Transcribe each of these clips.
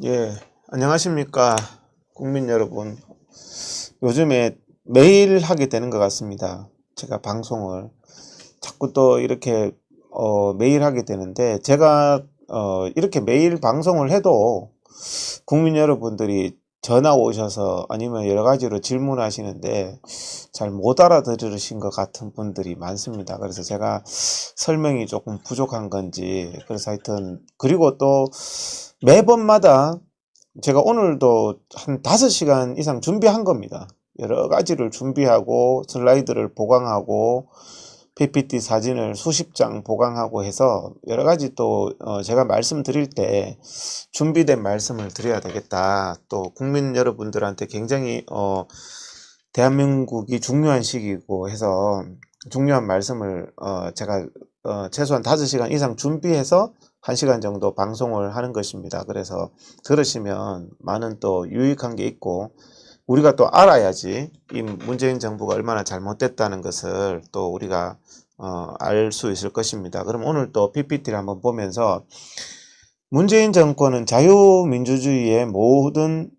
예, 안녕하십니까, 국민 여러분. 요즘에 매일 하게 되는 것 같습니다. 제가 방송을 자꾸 또 이렇게 매일 하게 되는데, 제가 이렇게 매일 방송을 해도 국민 여러분들이 전화 오셔서 아니면 여러 가지로 질문하시는데 잘 못 알아들으신 것 같은 분들이 많습니다. 그래서 제가 설명이 조금 부족한 건지, 그래서 하여튼, 그리고 또 매번마다 제가 오늘도 한 5시간 이상 준비한 겁니다. 여러 가지를 준비하고 슬라이드를 보강하고 PPT 사진을 수십 장 보강하고 해서 여러 가지 또 제가 말씀드릴 때 준비된 말씀을 드려야 되겠다. 또 국민 여러분들한테 굉장히 대한민국이 중요한 시기고 해서 중요한 말씀을 제가 최소한 5시간 이상 준비해서 1시간 정도 방송을 하는 것입니다. 그래서 들으시면 많은 또 유익한 게 있고, 우리가 또 알아야지 이 문재인 정부가 얼마나 잘못됐다는 것을 또 우리가 알 수 있을 것입니다. 그럼 오늘 또 PPT를 한번 보면서, 문재인 정권은 자유민주주의의 모든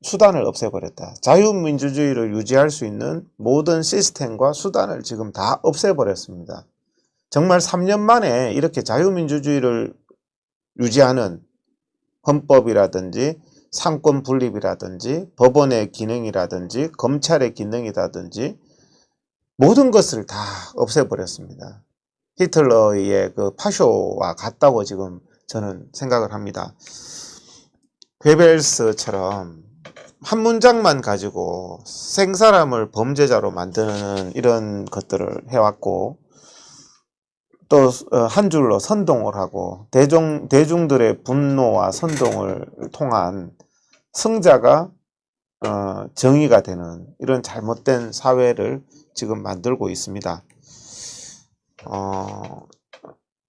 수단을 없애버렸다. 자유민주주의를 유지할 수 있는 모든 시스템과 수단을 지금 다 없애버렸습니다. 정말 3년 만에 이렇게 자유민주주의를 유지하는 헌법이라든지 상권 분립이라든지 법원의 기능이라든지 검찰의 기능이라든지 모든 것을 다 없애버렸습니다. 히틀러의 그 파쇼와 같다고 지금 저는 생각을 합니다. 괴벨스처럼 한 문장만 가지고 생사람을 범죄자로 만드는 이런 것들을 해왔고, 또 한 줄로 선동을 하고 대중들의 분노와 선동을 통한 승자가 정의가 되는 이런 잘못된 사회를 지금 만들고 있습니다.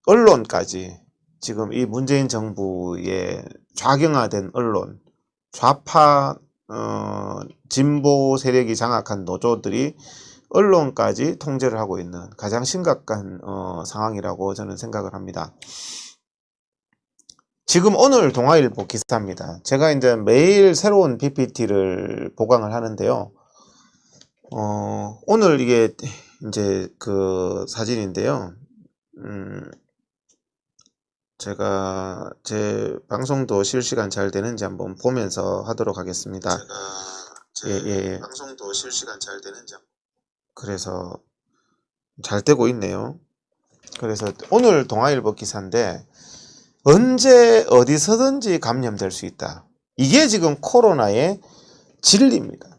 언론까지 지금 이 문재인 정부의 좌경화된 언론, 좌파 진보 세력이 장악한 노조들이 언론까지 통제를 하고 있는 가장 심각한 상황이라고 저는 생각을 합니다. 지금 오늘 동아일보 기사입니다. 제가 이제 매일 새로운 PPT를 보강을 하는데요. 오늘 이게 이제 그 사진인데요. 제가 제 방송도 실시간 잘 되는지 한번 보면서 하도록 하겠습니다. 제 방송도 실시간 잘 되는지. 그래서 잘 되고 있네요. 그래서 오늘 동아일보 기사인데, 언제 어디서든지 감염될 수 있다. 이게 지금 코로나의 진리입니다.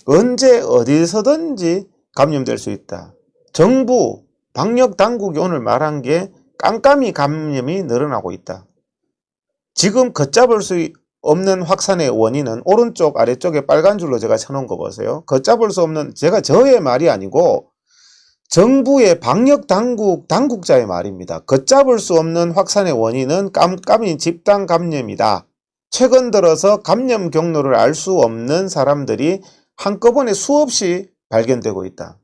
언제 어디서든지 감염될 수 있다. 정부, 방역 당국이 오늘 말한 게 깜깜이 감염이 늘어나고 있다. 지금 걷잡을 수 없는 확산의 원인은 오른쪽 아래쪽에 빨간 줄로 제가 쳐놓은 거 보세요. 걷잡을 수 없는, 제가 저의 말이 아니고 정부의 방역 당국자의 말입니다. 걷잡을 수 없는 확산의 원인은 깜깜이 집단 감염이다. 최근 들어서 감염 경로를 알 수 없는 사람들이 한꺼번에 수없이 발견되고 있다.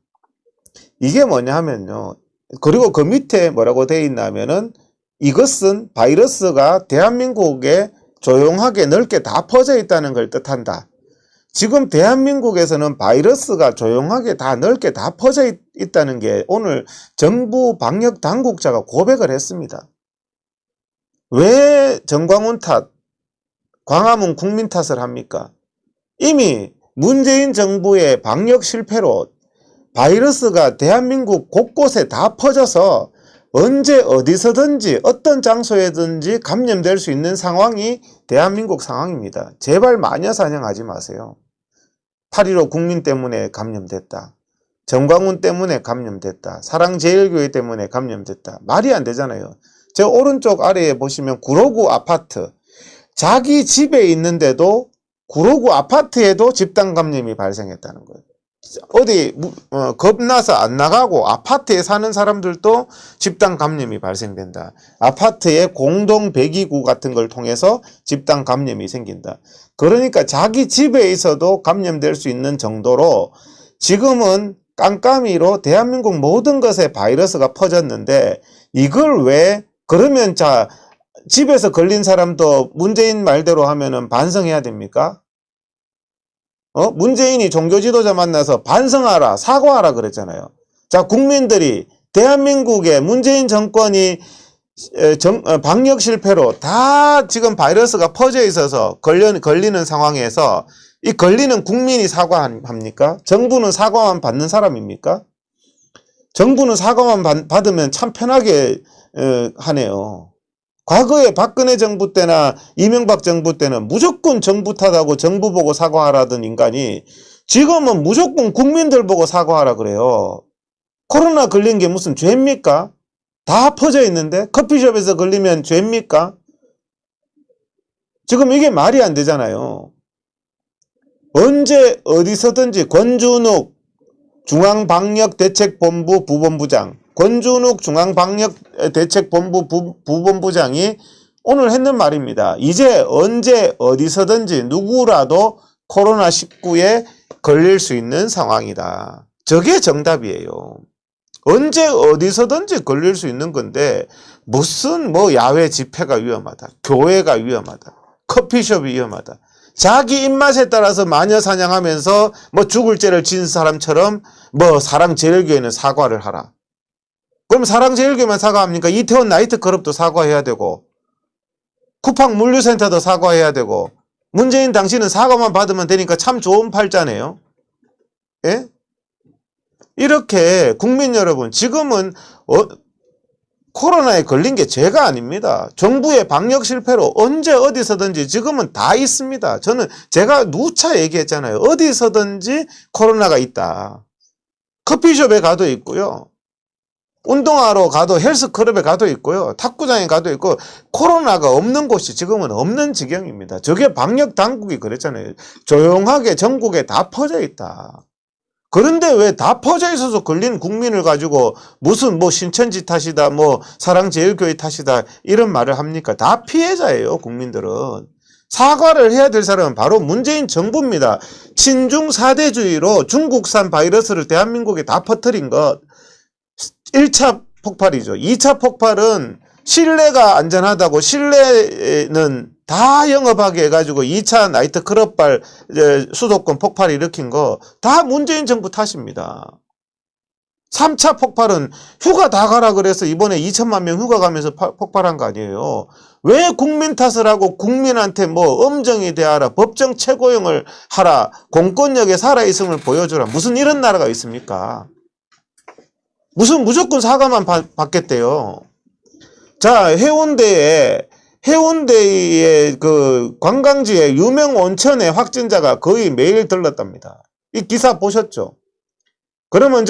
이게 뭐냐 하면요. 그리고 그 밑에 뭐라고 되어 있나 하면은, 이것은 바이러스가 대한민국에 조용하게 넓게 다 퍼져 있다는 걸 뜻한다. 지금 대한민국에서는 바이러스가 조용하게 다 넓게 다 퍼져 있다는 게 오늘 정부 방역 당국자가 고백을 했습니다. 왜 정광훈 탓, 광화문 국민 탓을 합니까? 이미 문재인 정부의 방역 실패로 바이러스가 대한민국 곳곳에 다 퍼져서 언제 어디서든지 어떤 장소에든지 감염될 수 있는 상황이 대한민국 상황입니다. 제발 마녀사냥하지 마세요. 8.15 국민 때문에 감염됐다. 정광훈 때문에 감염됐다. 사랑제일교회 때문에 감염됐다. 말이 안 되잖아요. 저 오른쪽 아래에 보시면 구로구 아파트, 자기 집에 있는데도 구로구 아파트에도 집단 감염이 발생했다는 거예요. 어디 겁나서 안 나가고 아파트에 사는 사람들도 집단 감염이 발생된다. 아파트의 공동 배기구 같은 걸 통해서 집단 감염이 생긴다. 그러니까 자기 집에 있어도 감염될 수 있는 정도로 지금은 깜깜이로 대한민국 모든 것에 바이러스가 퍼졌는데, 이걸 왜, 그러면 자 집에서 걸린 사람도 문재인 말대로 하면은 반성해야 됩니까? 문재인이 종교 지도자 만나서 반성하라, 사과하라 그랬잖아요. 자, 국민들이 대한민국의 문재인 정권이 방역 실패로 다 지금 바이러스가 퍼져 있어서 걸리는 상황에서 이 걸리는 국민이 사과합니까? 정부는 사과만 받는 사람입니까? 정부는 사과만 받으면 참 편하게 하네요. 과거에 박근혜 정부 때나 이명박 정부 때는 무조건 정부 탓하고 정부 보고 사과하라던 인간이 지금은 무조건 국민들 보고 사과하라 그래요. 코로나 걸린 게 무슨 죄입니까? 다 퍼져 있는데 커피숍에서 걸리면 죄입니까? 지금 이게 말이 안 되잖아요. 언제 어디서든지 권준욱 중앙방역대책본부 부본부장, 권준욱 중앙방역대책본부 부본부장이 오늘 했는 말입니다. 이제 언제 어디서든지 누구라도 코로나19에 걸릴 수 있는 상황이다. 저게 정답이에요. 언제 어디서든지 걸릴 수 있는 건데 무슨 야외 집회가 위험하다, 교회가 위험하다, 커피숍이 위험하다. 자기 입맛에 따라서 마녀 사냥하면서 죽을 죄를 지은 사람처럼 사랑제일교회는 사과를 하라. 그럼 사랑제일교회만 사과합니까? 이태원 나이트클럽도 사과해야 되고 쿠팡 물류센터도 사과해야 되고 문재인 당신은 사과만 받으면 되니까 참 좋은 팔자네요. 예? 이렇게 국민 여러분, 지금은 코로나에 걸린 게 죄가 아닙니다. 정부의 방역 실패로 언제 어디서든지 지금은 다 있습니다. 제가 누차 얘기했잖아요. 어디서든지 코로나가 있다. 커피숍에 가도 있고요. 운동하러 가도 헬스클럽에 가도 있고요. 탁구장에 가도 있고 코로나가 없는 곳이 지금은 없는 지경입니다. 저게 방역 당국이 그랬잖아요. 조용하게 전국에 다 퍼져 있다. 그런데 왜 다 퍼져 있어서 걸린 국민을 가지고 무슨 신천지 탓이다, 사랑제일교회 탓이다 이런 말을 합니까? 다 피해자예요, 국민들은. 사과를 해야 될 사람은 바로 문재인 정부입니다. 친중 사대주의로 중국산 바이러스를 대한민국에 다 퍼뜨린 것. 1차 폭발이죠. 2차 폭발은 실내가 안전하다고 실내는 다 영업하게 해가지고 2차 나이트클럽발 수도권 폭발 일으킨 거 다 문재인 정부 탓입니다. 3차 폭발은 휴가 다 가라 그래서 이번에 2천만 명 휴가 가면서 폭발한 거 아니에요. 왜 국민 탓을 하고 국민한테 엄정히 대하라, 법정 최고형을 하라, 공권력에 살아있음을 보여주라. 무슨 이런 나라가 있습니까? 무슨 무조건 사과만 받겠대요. 자, 해운대의 그 관광지의 유명 온천의 확진자가 거의 매일 들렀답니다. 이 기사 보셨죠? 그러면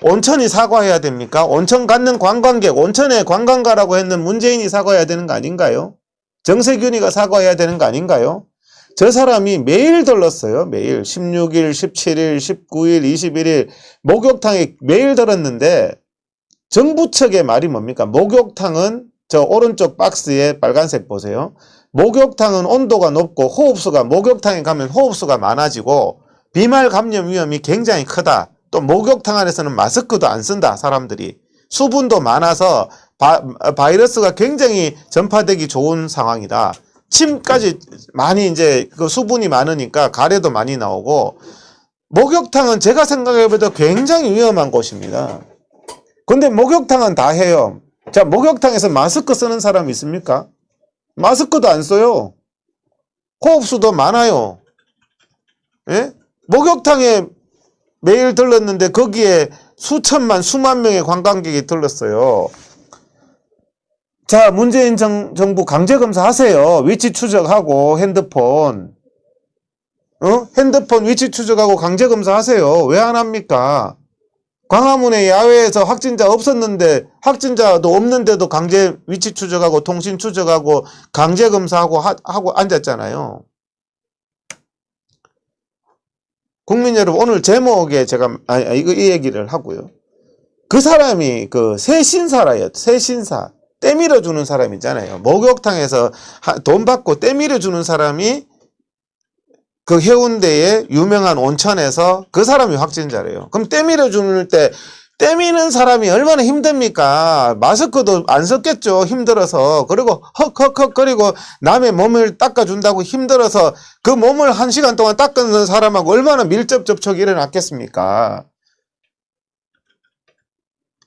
온천이 사과해야 됩니까? 온천 갖는 관광객, 온천에 관광가라고 했는 문재인이 사과해야 되는 거 아닌가요? 정세균이가 사과해야 되는 거 아닌가요? 저 사람이 매일 들렀어요. 매일 16일, 17일, 19일, 21일 목욕탕에 매일 들었는데 정부 측의 말이 뭡니까? 목욕탕은 저 오른쪽 박스에 빨간색 보세요. 목욕탕은 온도가 높고 목욕탕에 가면 호흡수가 많아지고 비말 감염 위험이 굉장히 크다. 또 목욕탕 안에서는 마스크도 안 쓴다. 사람들이. 수분도 많아서 바이러스가 굉장히 전파되기 좋은 상황이다. 침까지 많이 이제 그 수분이 많으니까 가래도 많이 나오고 목욕탕은 제가 생각해봐도 굉장히 위험한 곳입니다. 근데 목욕탕은 다 해요. 자, 목욕탕에서 마스크 쓰는 사람 있습니까? 마스크도 안 써요. 호흡수도 많아요. 예? 목욕탕에 매일 들렀는데 거기에 수만 명의 관광객이 들렀어요. 자, 문재인 정부 강제검사 하세요. 위치 추적하고 핸드폰. 핸드폰 위치 추적하고 강제검사 하세요. 왜 안 합니까? 광화문에 야외에서 확진자 없었는데 확진자도 없는데도 강제 위치 추적하고 통신 추적하고 강제 검사하고 하고 앉았잖아요. 국민 여러분, 오늘 제목에 제가 이 얘기를 하고요. 그 사람이 그 새신사라요. 새신사. 떼밀어 주는 사람 있잖아요. 목욕탕에서 돈 받고 떼밀어 주는 사람이 그 해운대의 유명한 온천에서 그 사람이 확진자래요. 그럼 떼밀어 주는 때 때미는 사람이 얼마나 힘듭니까? 마스크도 안 썼겠죠. 힘들어서. 그리고 헉헉헉거리고 남의 몸을 닦아준다고 힘들어서 그 몸을 1시간 동안 닦는 사람하고 얼마나 밀접 접촉이 일어났겠습니까?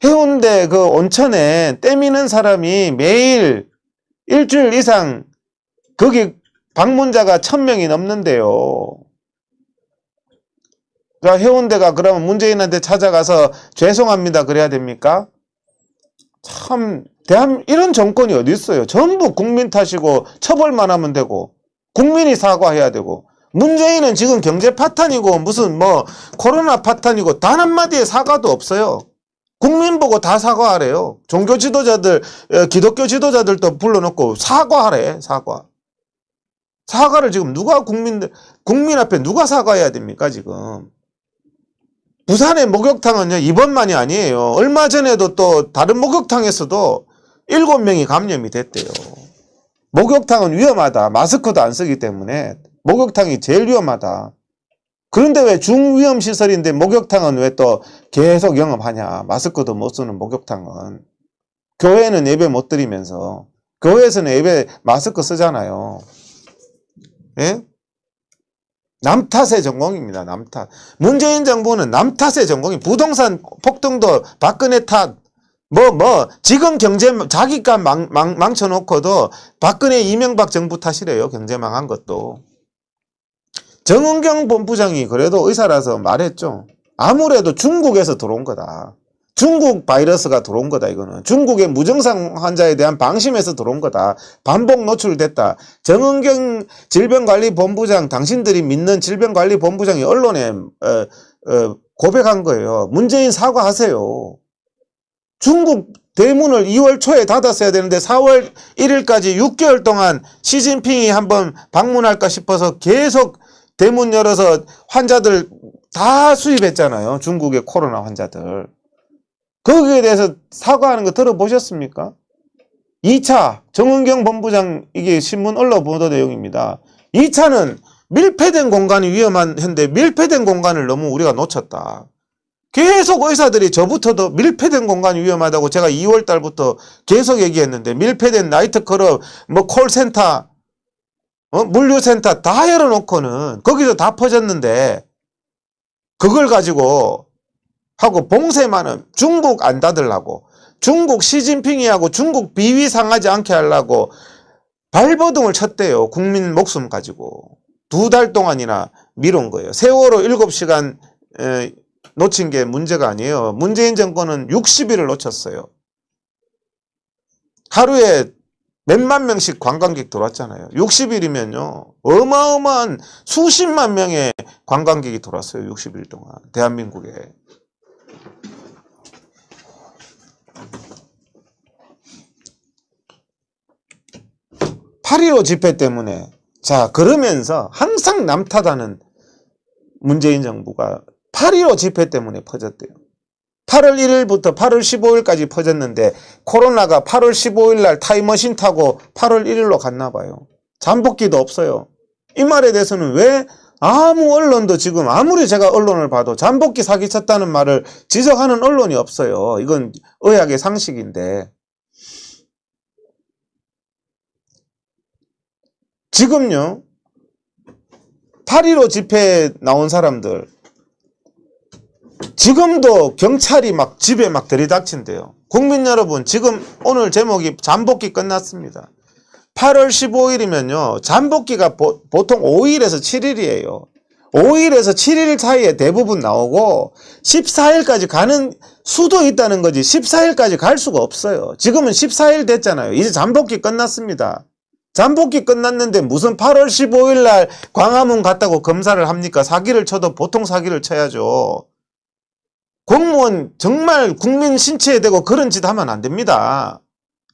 해운대 그 온천에 때미는 사람이 매일 일주일 이상 거기 방문자가 1000명이 넘는데요. 그러니까 해운대가 그러면 문재인한테 찾아가서 죄송합니다 그래야 됩니까? 참 이런 정권이 어디 있어요? 전부 국민 탓이고 처벌만 하면 되고 국민이 사과해야 되고 문재인은 지금 경제 파탄이고 무슨 뭐 코로나 파탄이고 단 한마디의 사과도 없어요. 국민 보고 다 사과하래요. 종교 지도자들, 기독교 지도자들도 불러놓고 사과하래, 사과. 사과를 지금 국민 앞에 누가 사과해야 됩니까, 지금? 부산의 목욕탕은요, 이번만이 아니에요. 얼마 전에도 또 다른 목욕탕에서도 7명이 감염이 됐대요. 목욕탕은 위험하다. 마스크도 안 쓰기 때문에 목욕탕이 제일 위험하다. 그런데 왜 중위험 시설인데 목욕탕은 왜 또 계속 영업하냐. 마스크도 못 쓰는 목욕탕은. 교회는 예배 못 드리면서. 교회에서는 예배 마스크 쓰잖아요. 예? 남 탓의 전공입니다. 남 탓. 문재인 정부는 남 탓의 전공이 부동산 폭등도 박근혜 탓. 지금 경제 자기가 망쳐놓고도 박근혜 이명박 정부 탓이래요. 경제 망한 것도. 정은경 본부장이 그래도 의사라서 말했죠. 아무래도 중국에서 들어온 거다. 중국 바이러스가 들어온 거다. 이거는 중국의 무증상 환자에 대한 방심에서 들어온 거다. 반복 노출됐다. 정은경 질병관리본부장, 당신들이 믿는 질병관리본부장이 언론에 고백한 거예요. 문재인 사과하세요. 중국 대문을 2월 초에 닫았어야 되는데 4월 1일까지 6개월 동안 시진핑이 한번 방문할까 싶어서 계속 대문 열어서 환자들 다 수입했잖아요. 중국의 코로나 환자들. 거기에 대해서 사과하는 거 들어보셨습니까? 2차 정은경 본부장, 이게 신문 언론 보도 내용입니다. 2차는 밀폐된 공간이 위험한 현대 밀폐된 공간을 너무 우리가 놓쳤다. 계속 의사들이 저부터도 밀폐된 공간이 위험하다고 제가 2월 달부터 계속 얘기했는데 밀폐된 나이트클럽, 콜센터, 물류센터 다 열어놓고는 거기서 다 퍼졌는데 그걸 가지고 하고 봉쇄만은 중국 안 닫으려고 중국 시진핑이 하고 중국 비위 상하지 않게 하려고 발버둥을 쳤대요. 국민 목숨 가지고 2달 동안이나 미룬 거예요. 세월호 7시간 놓친 게 문제가 아니에요. 문재인 정권은 60일을 놓쳤어요. 하루에 몇만 명씩 관광객 들어왔잖아요. 60일이면요. 어마어마한 수십만 명의 관광객이 들어왔어요. 60일 동안. 대한민국에. (8.15) 집회 때문에. 자, 그러면서 항상 남 탓하는 문재인 정부가 8.15 집회 때문에 퍼졌대요. 8월 1일부터 8월 15일까지 퍼졌는데 코로나가 8월 15일 날 타임머신 타고 8월 1일로 갔나 봐요. 잠복기도 없어요. 이 말에 대해서는 왜 아무 언론도 지금 아무리 제가 언론을 봐도 잠복기 사기쳤다는 말을 지적하는 언론이 없어요. 이건 의학의 상식인데. 지금요. 8.15 집회에 나온 사람들 지금도 경찰이 막 집에 막 들이닥친대요. 국민 여러분, 지금 오늘 제목이 잠복기 끝났습니다. 8월 15일이면요. 잠복기가 보통 5일에서 7일이에요. 5일에서 7일 사이에 대부분 나오고 14일까지 가는 수도 있다는 거지 14일까지 갈 수가 없어요. 지금은 14일 됐잖아요. 이제 잠복기 끝났습니다. 잠복기 끝났는데 무슨 8월 15일 날 광화문 갔다고 검사를 합니까? 사기를 쳐도 보통 사기를 쳐야죠. 공무원 정말 국민 신체에 대고 그런 짓 하면 안 됩니다.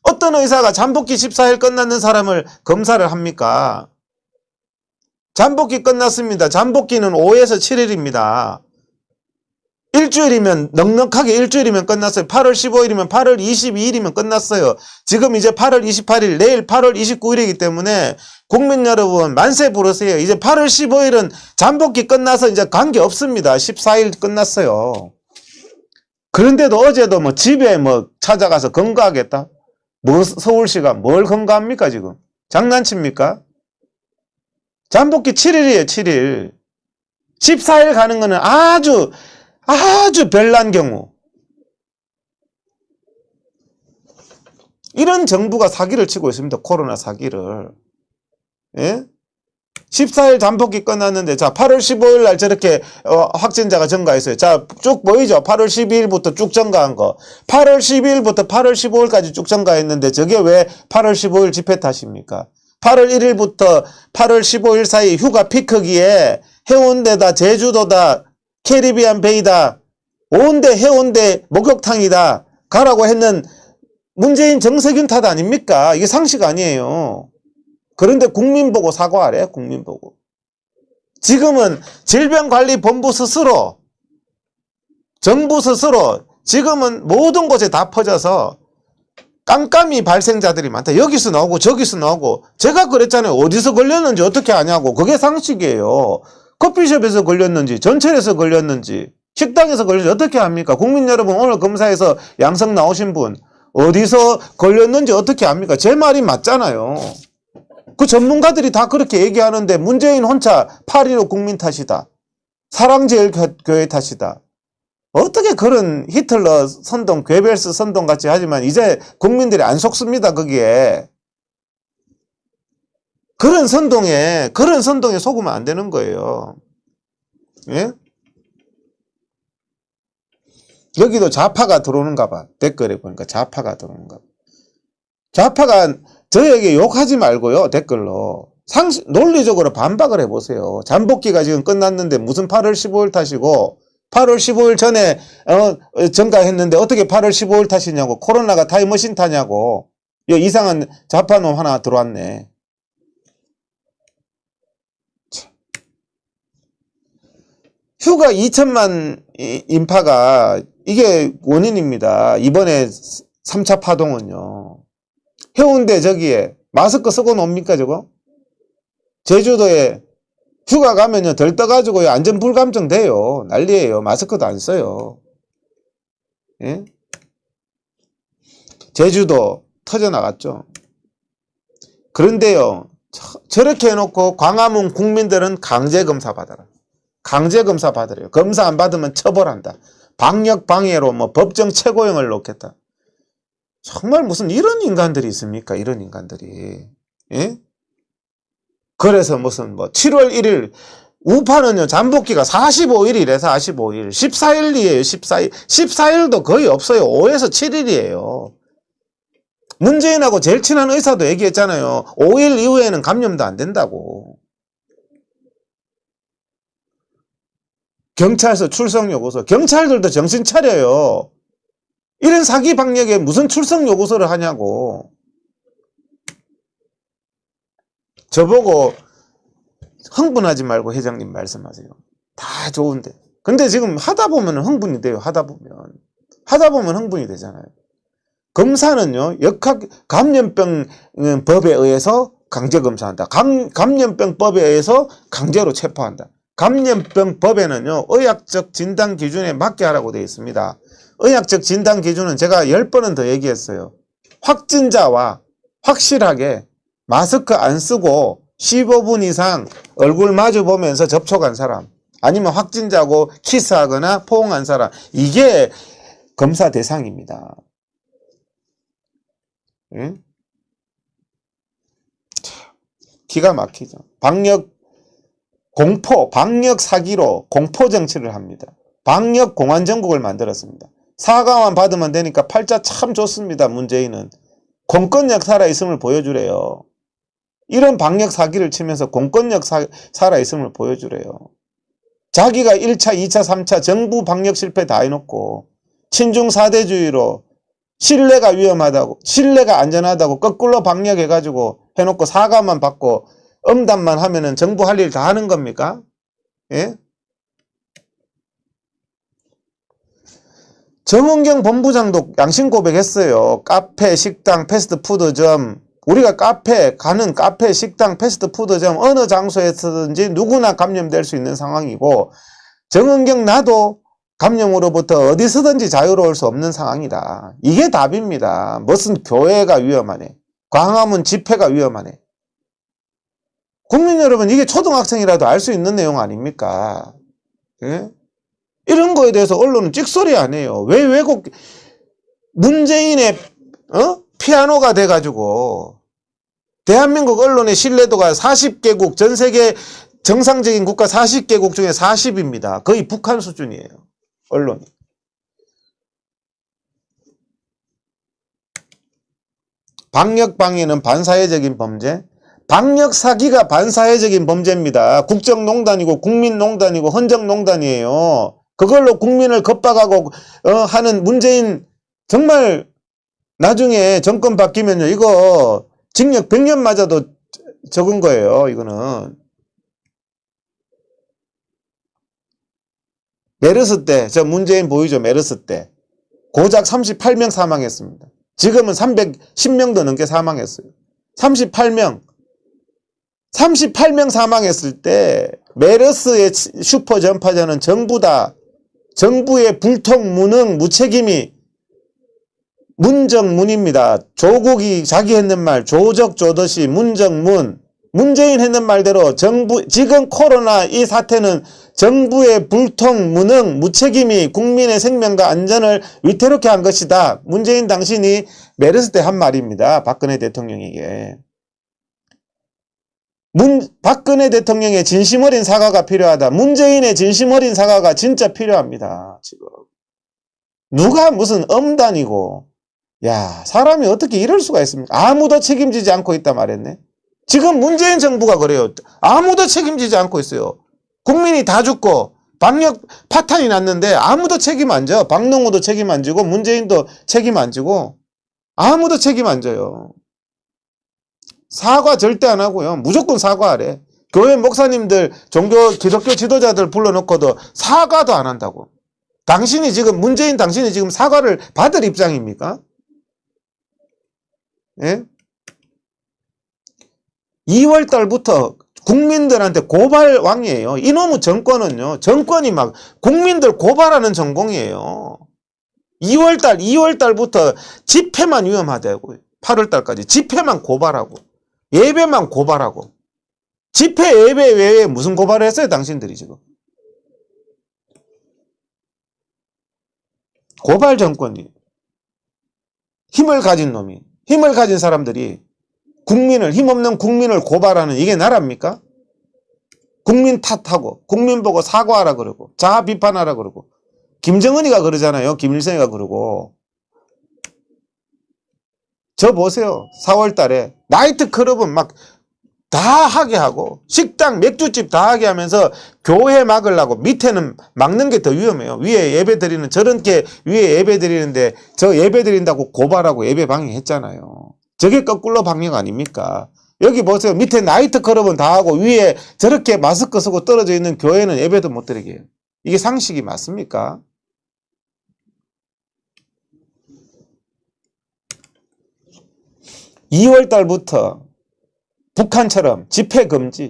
어떤 의사가 잠복기 14일 끝났는 사람을 검사를 합니까? 잠복기 끝났습니다. 잠복기는 5에서 7일입니다. 일주일이면 넉넉하게 일주일이면 끝났어요. 8월 15일이면 8월 22일이면 끝났어요. 지금 이제 8월 28일 내일 8월 29일이기 때문에 국민 여러분 만세 부르세요. 이제 8월 15일은 잠복기 끝나서 이제 관계 없습니다. 14일 끝났어요. 그런데도 어제도 뭐 집에 뭐 찾아가서 검거하겠다? 뭐 서울시가 뭘 검거합니까 지금? 장난칩니까? 잠복기 7일이에요 7일. 14일 가는 거는 아주 별난 경우. 이런 정부가 사기를 치고 있습니다. 코로나 사기를. 예? 14일 잠복기 끝났는데 자 8월 15일 날 저렇게 확진자가 증가했어요. 자 쭉 보이죠? 8월 12일부터 쭉 증가한 거. 8월 12일부터 8월 15일까지 쭉 증가했는데 저게 왜 8월 15일 집회 탓입니까? 8월 1일부터 8월 15일 사이 휴가 피크기에 해운대다 제주도다 캐리비안 베이다 온데 해운대 목욕탕이다 가라고 했는 문재인 정세균 탓 아닙니까? 이게 상식 아니에요. 그런데 국민 보고 사과하래. 국민 보고. 지금은 질병관리본부 스스로 정부 스스로 지금은 모든 곳에 다 퍼져서 깜깜이 발생자들이 많다. 여기서 나오고 저기서 나오고 제가 그랬잖아요. 어디서 걸렸는지 어떻게 아냐고. 그게 상식이에요. 커피숍에서 걸렸는지 전철에서 걸렸는지 식당에서 걸렸는지 어떻게 합니까? 국민 여러분 오늘 검사에서 양성 나오신 분 어디서 걸렸는지 어떻게 합니까? 제 말이 맞잖아요. 그 전문가들이 다 그렇게 얘기하는데 문재인 혼자 8.15 국민 탓이다. 사랑제일교회 탓이다. 어떻게 그런 히틀러 선동, 괴벨스 선동 같이 하지만 이제 국민들이 안 속습니다. 거기에. 그런 선동에 속으면 안 되는 거예요. 예? 여기도 좌파가 들어오는가 봐. 댓글에 보니까 좌파가 들어오는가 봐. 좌파가 저에게 욕하지 말고요. 댓글로. 논리적으로 반박을 해보세요. 잠복기가 지금 끝났는데 무슨 8월 15일 탓이고 8월 15일 전에 증가했는데 어떻게 8월 15일 탓이냐고. 코로나가 타임머신 타냐고. 이상한 좌파놈 하나 들어왔네. 휴가 2천만 인파가 이게 원인입니다. 이번에 3차 파동은요. 해운대 저기에 마스크 쓰고 놉니까 저거? 제주도에 휴가 가면요 덜 떠가지고 안전불감증 돼요. 난리예요. 마스크도 안 써요. 예? 제주도 터져나갔죠. 그런데요 저렇게 해놓고 광화문 국민들은 강제검사 받아라. 강제검사 받으래요. 검사 안 받으면 처벌한다. 방역방해로 뭐 법정 최고형을 놓겠다. 정말 무슨 이런 인간들이 있습니까? 이런 인간들이. 예? 그래서 무슨 뭐 7월 1일 우파는요 잠복기가 45일이래. 45일 14일이에요. 14일 14일도 거의 없어요. 5에서 7일이에요 문재인하고 제일 친한 의사도 얘기했잖아요. 5일 이후에는 감염도 안 된다고. 경찰서 출석요구서. 경찰들도 정신 차려요. 이런 사기 방역에 무슨 출석요구서를 하냐고. 저보고 흥분하지 말고 회장님 말씀하세요. 다 좋은데. 근데 지금 하다 보면 흥분이 돼요. 하다 보면 흥분이 되잖아요. 검사는요, 감염병 법에 의해서 강제검사한다. 감염병 법에 의해서 강제로 체포한다. 감염병 법에는요, 의학적 진단 기준에 맞게 하라고 되어 있습니다. 의학적 진단 기준은 제가 10번은 더 얘기했어요. 확진자와 확실하게 마스크 안 쓰고 15분 이상 얼굴 마주 보면서 접촉한 사람, 아니면 확진자고 키스하거나 포옹한 사람, 이게 검사 대상입니다. 응? 기가 막히죠. 방역 사기로 공포 정치를 합니다. 방역 공안 정국을 만들었습니다. 사과만 받으면 되니까 팔자 참 좋습니다. 문재인은 공권력 살아있음을 보여주래요. 이런 방역 사기를 치면서 공권력 살아있음을 보여주래요. 자기가 1차, 2차, 3차 정부 방역 실패 다 해놓고 친중 사대주의로 신뢰가 위험하다고, 신뢰가 안전하다고 거꾸로 방역해가지고 해놓고 사과만 받고 엄담만 하면은 정부 할 일 다 하는 겁니까? 예? 정은경 본부장도 양심 고백했어요. 카페, 식당, 패스트푸드점, 우리가 가는 카페, 식당, 패스트푸드점 어느 장소에서든지 누구나 감염될 수 있는 상황이고, 정은경 나도 감염으로부터 어디서든지 자유로울 수 없는 상황이다. 이게 답입니다. 무슨 교회가 위험하네. 광화문 집회가 위험하네. 국민 여러분, 이게 초등학생이라도 알 수 있는 내용 아닙니까? 예? 이런 거에 대해서 언론은 찍소리 안 해요. 왜 왜곡, 문재인의 피아노가 돼가지고 대한민국 언론의 신뢰도가 40개국, 전 세계 정상적인 국가 40개국 중에 40입니다. 거의 북한 수준이에요. 언론이. 방역방해는 반사회적인 범죄. 방역사기가 반사회적인 범죄입니다. 국정농단이고 국민농단이고 헌정농단이에요. 그걸로 국민을 겁박하고 하는 문재인, 정말 나중에 정권 바뀌면요, 이거 징역 100년 맞아도 적은 거예요. 이거는 메르스 때, 저 문재인 보이죠? 메르스 때 고작 38명 사망했습니다. 지금은 310명도 넘게 사망했어요. 38명 사망했을 때 메르스의 슈퍼 전파자는 정부다. 정부의 불통, 무능, 무책임이 문정문입니다. 조국이 자기 했는 말 조적조듯이 문정문. 문재인 했는 말대로 정부, 지금 코로나 이 사태는 정부의 불통, 무능, 무책임이 국민의 생명과 안전을 위태롭게 한 것이다. 문재인 당신이 메르스 때 한 말입니다. 박근혜 대통령에게. 박근혜 대통령의 진심 어린 사과가 필요하다. 문재인의 진심 어린 사과가 진짜 필요합니다. 지금 누가 무슨 엄단이고, 야, 사람이 어떻게 이럴 수가 있습니까? 아무도 책임지지 않고 있다 말했네. 지금 문재인 정부가 그래요. 아무도 책임지지 않고 있어요. 국민이 다 죽고 방역 파탄이 났는데 아무도 책임 안 져. 박능호도 책임 안 지고 문재인도 책임 안 지고 아무도 책임 안 져요. 사과 절대 안 하고요. 무조건 사과하래. 교회 목사님들, 기독교 지도자들 불러놓고도 사과도 안 한다고. 당신이 지금, 문재인 당신이 지금 사과를 받을 입장입니까? 예? 2월 달부터 국민들한테 고발왕이에요. 이놈의 정권은요, 정권이 막 국민들 고발하는 전공이에요. 2월 달부터 집회만 위험하다고. 8월 달까지 집회만 고발하고, 예배만 고발하고. 집회 예배 외에 무슨 고발을 했어요, 당신들이 지금? 고발 정권이. 힘을 가진 놈이, 힘을 가진 사람들이 힘없는 국민을 고발하는, 이게 나라입니까? 국민 탓하고, 국민 보고 사과하라 그러고, 자아 비판하라 그러고, 김정은이가 그러잖아요. 김일성이가 그러고. 저 보세요. 4월 달에 나이트클럽은 막 다 하게 하고, 식당, 맥주집 다 하게 하면서 교회 막으려고, 밑에는 막는 게 더 위험해요. 위에 예배 드리는, 저렇게 위에 예배 드리는데 저 예배 드린다고 고발하고 예배 방해했잖아요. 저게 거꾸로 방역 아닙니까? 여기 보세요. 밑에 나이트클럽은 다 하고 위에 저렇게 마스크 쓰고 떨어져 있는 교회는 예배도 못 드리게 해요. 이게 상식이 맞습니까? (2월 달부터) 북한처럼 집회 금지.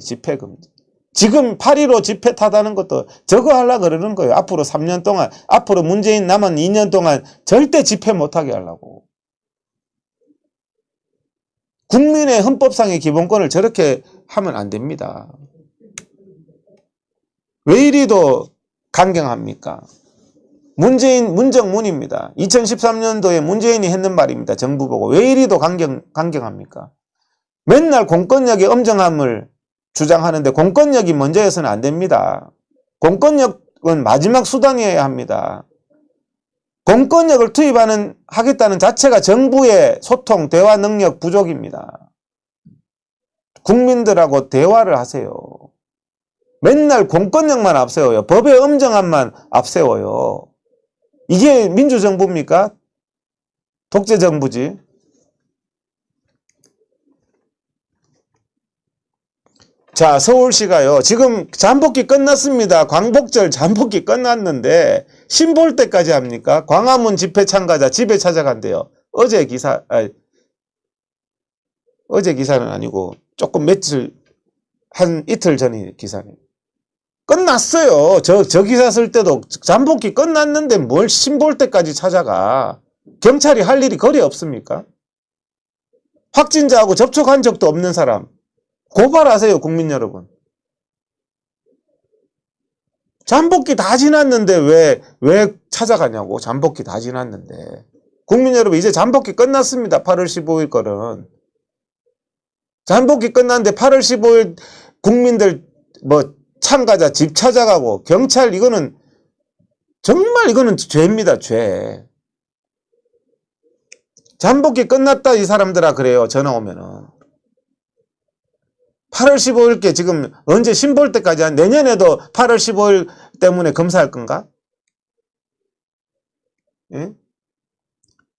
지금 8.15 집회 타다는 것도 저거 하려고 그러는 거예요. 앞으로 3년 동안, 앞으로 문재인 남은 2년 동안 절대 집회 못하게 하려고. 국민의 헌법상의 기본권을 저렇게 하면 안 됩니다. 왜 이리도 강경합니까? 문정문입니다. 2013년도에 문재인이 했는 말입니다. 정부 보고. 왜 이리도 강경합니까? 맨날 공권력의 엄정함을 주장하는데 공권력이 먼저여서는 안 됩니다. 공권력은 마지막 수단이어야 합니다. 공권력을 하겠다는 자체가 정부의 소통, 대화 능력 부족입니다. 국민들하고 대화를 하세요. 맨날 공권력만 앞세워요. 법의 엄정함만 앞세워요. 이게 민주정부입니까? 독재정부지. 자, 서울시가요, 지금 잠복기 끝났습니다. 광복절 잠복기 끝났는데 신볼 때까지 합니까? 광화문 집회 참가자 집에 찾아간대요. 어제 기사는 아니고 조금 한 이틀 전의 기사네요. 끝났어요. 저 기사 쓸 때도 잠복기 끝났는데 뭘 신볼 때까지 찾아가. 경찰이 할 일이 거리 없습니까? 확진자하고 접촉한 적도 없는 사람 고발하세요, 국민 여러분. 잠복기 다 지났는데 왜 찾아가냐고. 잠복기 다 지났는데. 국민 여러분, 이제 잠복기 끝났습니다. 8월 15일 거는. 잠복기 끝났는데 8월 15일 국민들 뭐 참가자 집 찾아가고 경찰, 이거는 정말 이거는 죄입니다. 죄. 잠복기 끝났다 이 사람들아 그래요. 전화 오면은. 8월 15일께 지금 언제 신볼 때까지 내년에도 8월 15일 때문에 검사할 건가? 예?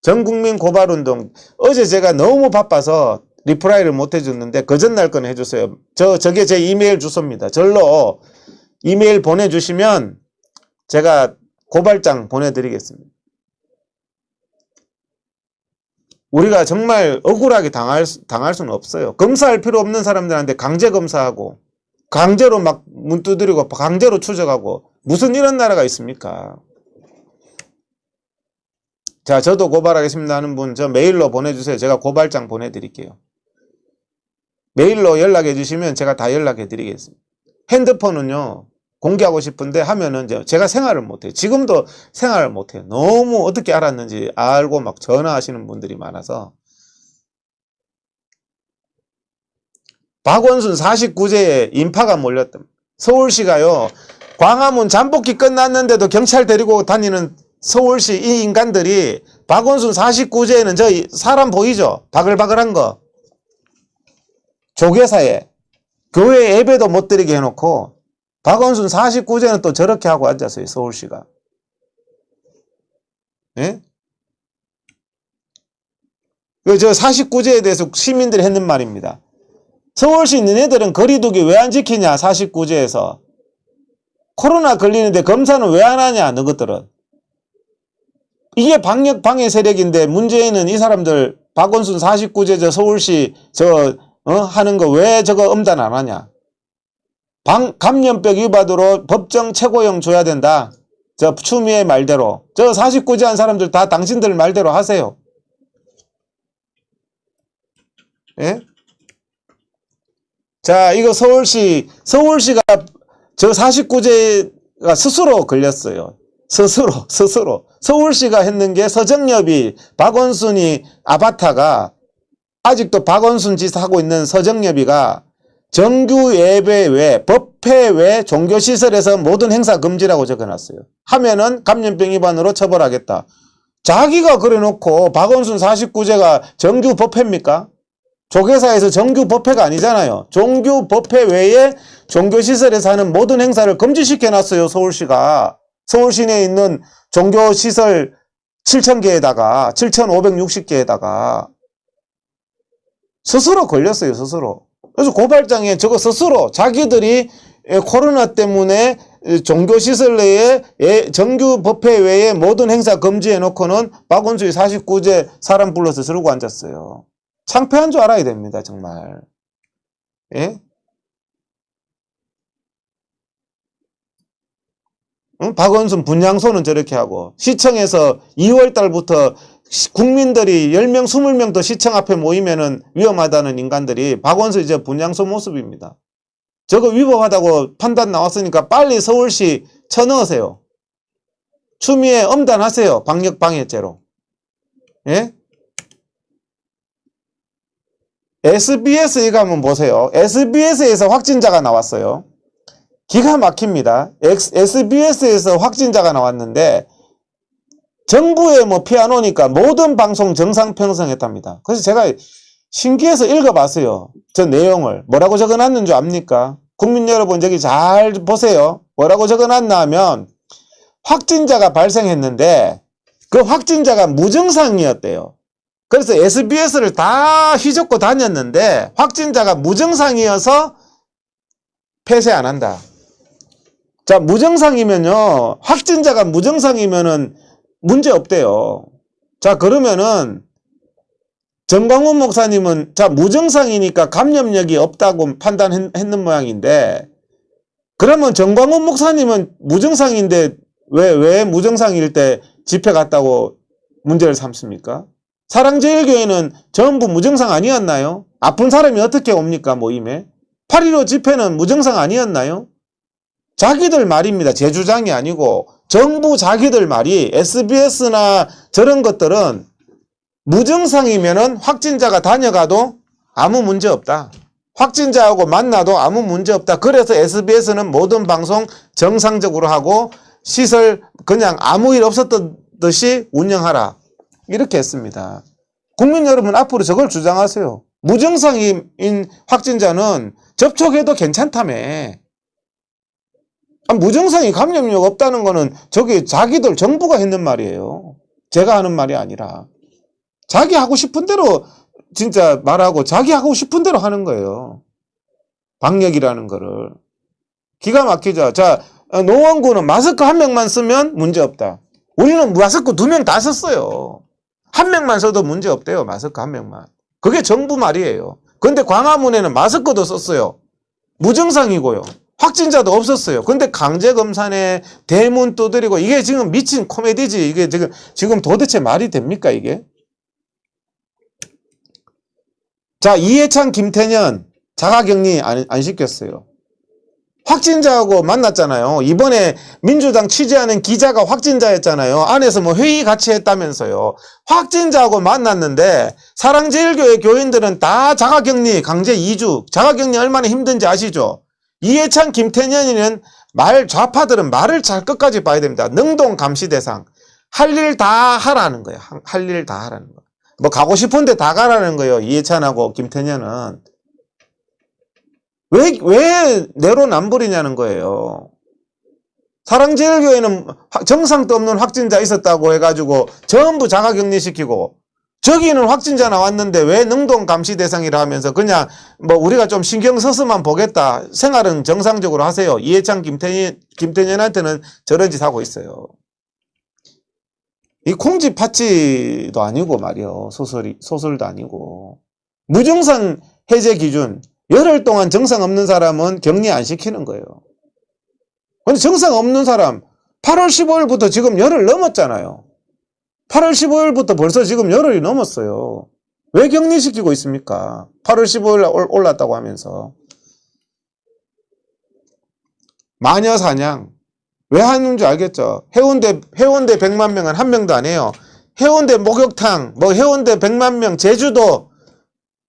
전국민 고발운동. 어제 제가 너무 바빠서 리플라이를 못 해줬는데 그 전날 건 해주세요. 저게 제 이메일 주소입니다. 절로 이메일 보내주시면 제가 고발장 보내드리겠습니다. 우리가 정말 억울하게 당할 수는 없어요. 검사할 필요 없는 사람들한테 강제 검사하고 강제로 막 문 두드리고 강제로 추적하고 무슨 이런 나라가 있습니까? 자, 저도 고발하겠습니다 하는 분 저 메일로 보내주세요. 제가 고발장 보내드릴게요. 메일로 연락해 주시면 제가 다 연락해 드리겠습니다. 핸드폰은요 공개하고 싶은데 하면은 제가 생활을 못해요. 지금도 생활을 못해요. 너무 어떻게 알았는지 알고 막 전화하시는 분들이 많아서. 박원순 49제에 인파가 몰렸다. 서울시가요 광화문 잠복기 끝났는데도 경찰 데리고 다니는 서울시 이 인간들이 박원순 49제에는 저 사람 보이죠? 바글바글한 거. 조계사에 교회 예배도 못 드리게 해놓고 박원순 49제는 또 저렇게 하고 앉았어요. 서울시가. 예? 저 49제에 대해서 시민들이 했는 말입니다. 서울시 너네들은 거리두기 왜 안 지키냐 49제에서. 코로나 걸리는데 검사는 왜 안 하냐 너희들은. 이게 방역 방해 세력인데 문재인은 이 사람들 박원순 49제 저 서울시 하는 거 왜 저거 엄단 안 하냐. 감염병 위반으로 법정 최고형 줘야 된다. 저 추미애 말대로. 저 49제 한 사람들 다 당신들 말대로 하세요. 예? 자, 이거 서울시가 저 49제가 스스로 걸렸어요. 스스로. 서울시가 했는 게 서정엽이 박원순이 아바타가 아직도 박원순 짓 하고 있는 서정엽이가 정규 예배 외 법회 외 종교시설에서 모든 행사 금지라고 적어놨어요. 하면은 감염병 위반으로 처벌하겠다. 자기가 그래놓고 박원순 49제가 정규 법회입니까? 조계사에서 정규 법회가 아니잖아요. 정규 법회 외에 종교시설에서 하는 모든 행사를 금지시켜놨어요. 서울시가. 서울 시내에 있는 종교시설 7,000개에다가 7,560개에다가 스스로 걸렸어요. 스스로. 그래서 고발장에 저거 스스로 자기들이 코로나 때문에 종교시설 내에 정규 법회 외에 모든 행사 금지해놓고는 박원순이 49제 사람 불러서 저러고 앉았어요. 창피한 줄 알아야 됩니다. 정말. 예? 응? 박원순 분향소는 저렇게 하고 시청에서 2월 달부터 국민들이 10명, 20명 더 시청 앞에 모이면은 위험하다는 인간들이 박원순 이제 분향소 모습입니다. 저거 위법하다고 판단 나왔으니까 빨리 서울시 쳐넣으세요. 추미애 엄단하세요. 방역방해죄로. 예? SBS 이거 한번 보세요. SBS에서 확진자가 나왔어요. 기가 막힙니다. SBS에서 확진자가 나왔는데 정부에 뭐 피 안 오니까 모든 방송 정상 편성했답니다. 그래서 제가 신기해서 읽어봤어요. 저 내용을. 뭐라고 적어놨는 줄 압니까? 국민 여러분 저기 잘 보세요. 뭐라고 적어놨나 하면 확진자가 발생했는데 그 확진자가 무증상이었대요. 그래서 SBS를 다 휘젓고 다녔는데 확진자가 무증상이어서 폐쇄 안 한다. 자, 무증상이면요. 확진자가 무증상이면은 문제 없대요. 자, 그러면은 정광훈 목사님은 자, 무증상이니까 감염력이 없다고 판단했는 모양인데 그러면 정광훈 목사님은 무증상인데 왜 무증상일 때 집회 갔다고 문제를 삼습니까? 사랑제일교회는 전부 무증상 아니었나요? 아픈 사람이 어떻게 옵니까, 모임에? 8.15 집회는 무증상 아니었나요? 자기들 말입니다. 제 주장이 아니고 정부 자기들 말이. SBS나 저런 것들은 무증상이면은 확진자가 다녀가도 아무 문제 없다. 확진자하고 만나도 아무 문제 없다. 그래서 SBS는 모든 방송 정상적으로 하고 시설 그냥 아무 일 없었듯이 운영하라. 이렇게 했습니다. 국민 여러분 앞으로 저걸 주장하세요. 무증상인 확진자는 접촉해도 괜찮다며. 무증상이 감염력 없다는 거는 저기 자기들 정부가 했는 말이에요. 제가 하는 말이 아니라. 자기 하고 싶은 대로 진짜 말하고 자기 하고 싶은 대로 하는 거예요. 방역이라는 거를. 기가 막히죠. 자, 노원구는 마스크 한 명만 쓰면 문제 없다. 우리는 마스크 2명 다 썼어요. 한 명만 써도 문제 없대요. 마스크 한 명만. 그게 정부 말이에요. 근데 광화문에는 마스크도 썼어요. 무증상이고요. 확진자도 없었어요. 근데 강제검사네 대문 두드리고 이게 지금 미친 코미디지. 이게 지금 도대체 말이 됩니까, 이게? 자, 이해찬, 김태년 자가격리 안 시켰어요. 확진자하고 만났잖아요. 이번에 민주당 취재하는 기자가 확진자였잖아요. 안에서 뭐 회의 같이 했다면서요. 확진자하고 만났는데 사랑제일교회 교인들은 다 자가격리 강제 2주. 자가격리 얼마나 힘든지 아시죠? 이해찬, 김태년이는 좌파들은 말을 잘 끝까지 봐야 됩니다. 능동 감시 대상. 할 일 다 하라는 거예요. 할 일 다 하라는 거. 뭐 가고 싶은데 다 가라는 거예요. 이해찬하고 김태년은. 왜 내로남불이냐는 거예요. 사랑제일교회는 정상도 없는 확진자 있었다고 해가지고 전부 자가격리시키고 저기는 확진자 나왔는데 왜 능동 감시 대상이라 하면서 그냥 뭐 우리가 좀 신경 써서만 보겠다. 생활은 정상적으로 하세요. 이해찬, 김태년한테는 저런 짓 하고 있어요. 이 콩쥐 파치도 아니고 말이요. 소설도 아니고. 무증상 해제 기준. 열흘 동안 정상 없는 사람은 격리 안 시키는 거예요. 근데 정상 없는 사람 8월 15일부터 지금 열흘 넘었잖아요. 8월 15일부터 벌써 지금 열흘이 넘었어요. 왜 격리시키고 있습니까? 8월 15일 올랐다고 하면서. 마녀 사냥. 왜 하는 줄 알겠죠? 해운대 100만 명은 한 명도 안 해요. 해운대 목욕탕, 뭐 해운대 100만 명, 제주도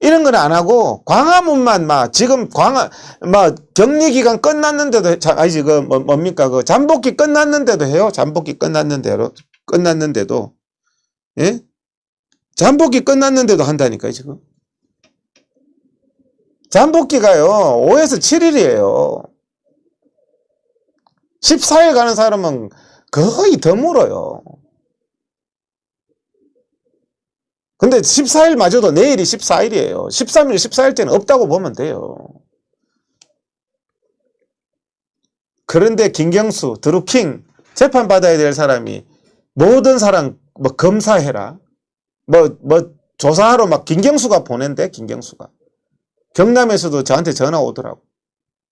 이런 건 안 하고 광화문만 지금 격리 기간 끝났는데도 아니지 뭡니까 그 잠복기 끝났는데도 해요. 잠복기 끝났는데도 예? 잠복기 끝났는데도 한다니까요, 지금. 잠복기가요. 5에서 7일이에요. 14일 가는 사람은 거의 더 물어요. 근데 14일마저도 내일이 14일이에요. 13일, 14일째는 없다고 보면 돼요. 그런데 김경수, 드루킹 재판받아야 될 사람이 모든 사람 검사해라. 조사하러 김경수가 보낸대, 김경수가. 경남에서도 저한테 전화 오더라고.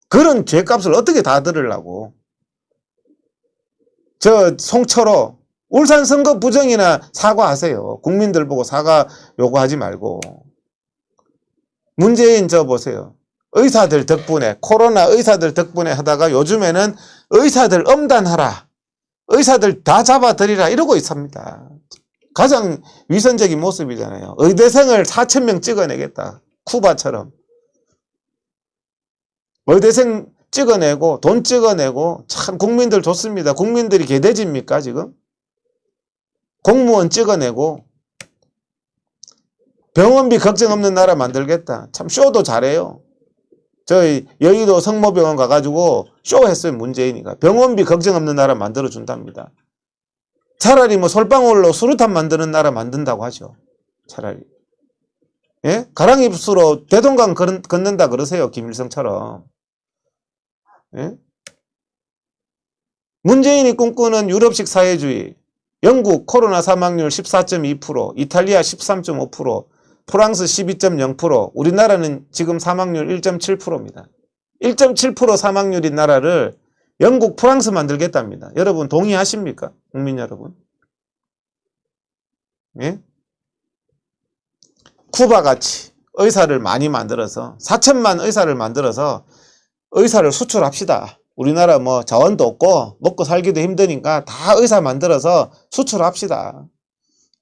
그런 죄값을 어떻게 다 들으려고. 송철호, 울산 선거 부정이나 사과하세요. 국민들 보고 사과 요구하지 말고. 문재인 보세요. 의사들 덕분에, 코로나 의사들 덕분에 하다가 요즘에는 의사들 엄단하라. 의사들 다 잡아들이라 이러고 있습니다. 가장 위선적인 모습이잖아요. 의대생을 4,000명 찍어내겠다. 쿠바처럼. 의대생 찍어내고 돈 찍어내고 참 국민들 좋습니다. 국민들이 개돼지입니까 지금? 공무원 찍어내고 병원비 걱정 없는 나라 만들겠다. 참 쇼도 잘해요. 저희 여의도 성모병원 가가지고 쇼했어요. 문재인이가. 병원비 걱정 없는 나라 만들어준답니다. 차라리 솔방울로 수류탄 만드는 나라 만든다고 하죠. 차라리. 예? 가랑입수로 대동강 걷는다 그러세요. 김일성처럼. 예? 문재인이 꿈꾸는 유럽식 사회주의. 영국 코로나 사망률 14.2%, 이탈리아 13.5%, 프랑스 12.0%, 우리나라는 지금 사망률 1.7%입니다. 1.7% 사망률인 나라를 영국, 프랑스 만들겠답니다. 여러분 동의하십니까? 국민 여러분. 예? 쿠바같이 의사를 많이 만들어서 4천만 의사를 만들어서 의사를 수출합시다. 우리나라 뭐 자원도 없고 먹고 살기도 힘드니까 다 의사 만들어서 수출합시다.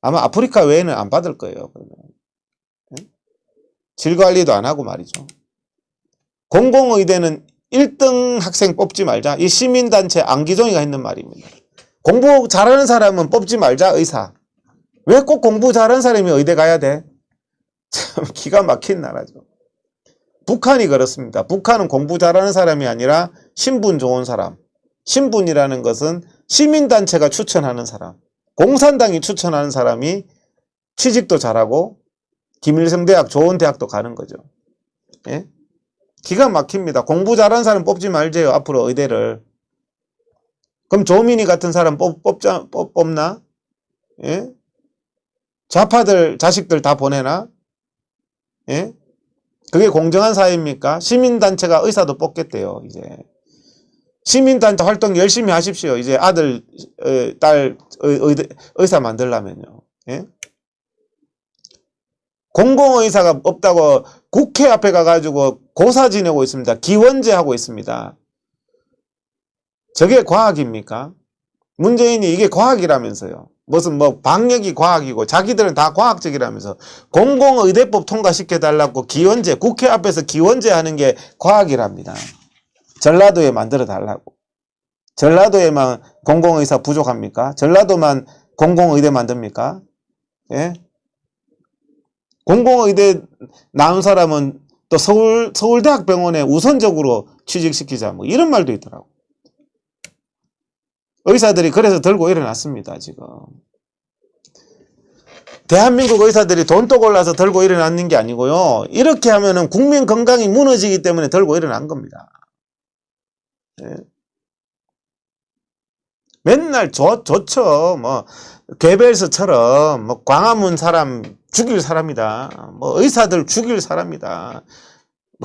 아마 아프리카 외에는 안 받을 거예요. 그러면. 예? 질 관리도 안 하고 말이죠. 공공의대는 1등 학생 뽑지 말자. 이 시민단체 안기종이가 했는 말입니다. 공부 잘하는 사람은 뽑지 말자. 의사. 왜 꼭 공부 잘하는 사람이 의대 가야 돼? 참 기가 막힌 나라죠. 북한이 그렇습니다. 북한은 공부 잘하는 사람이 아니라 신분 좋은 사람. 신분이라는 것은 시민단체가 추천하는 사람. 공산당이 추천하는 사람이 취직도 잘하고 김일성 대학 좋은 대학도 가는 거죠. 예? 기가 막힙니다. 공부 잘하는 사람 뽑지 말제요. 앞으로 의대를. 그럼 조민희 같은 사람 뽑나? 예? 좌파들 자식들 다 보내나? 예? 그게 공정한 사회입니까? 시민단체가 의사도 뽑겠대요. 이제 시민단체 활동 열심히 하십시오. 이제 아들, 딸 의사 만들려면요. 예? 공공의사가 없다고 국회 앞에 가가지고 고사 지내고 있습니다. 기원제 하고 있습니다. 저게 과학입니까? 문재인이 이게 과학이라면서요. 무슨 뭐 방역이 과학이고 자기들은 다 과학적이라면서 공공의대법 통과시켜달라고 기원제, 국회 앞에서 기원제 하는 게 과학이랍니다. 전라도에 만들어 달라고. 전라도에만 공공의사 부족합니까? 전라도만 공공의대 만듭니까? 예? 공공의대 나온 사람은 또 서울대학병원에 우선적으로 취직시키자 뭐 이런 말도 있더라고. 의사들이 그래서 들고 일어났습니다. 지금 대한민국 의사들이 돈 떠골라서 들고 일어났는 게 아니고요. 이렇게 하면은 국민 건강이 무너지기 때문에 들고 일어난 겁니다. 예. 맨날 좋죠. 뭐 괴벨스처럼 뭐 광화문 사람 죽일 사람이다. 뭐 의사들 죽일 사람이다.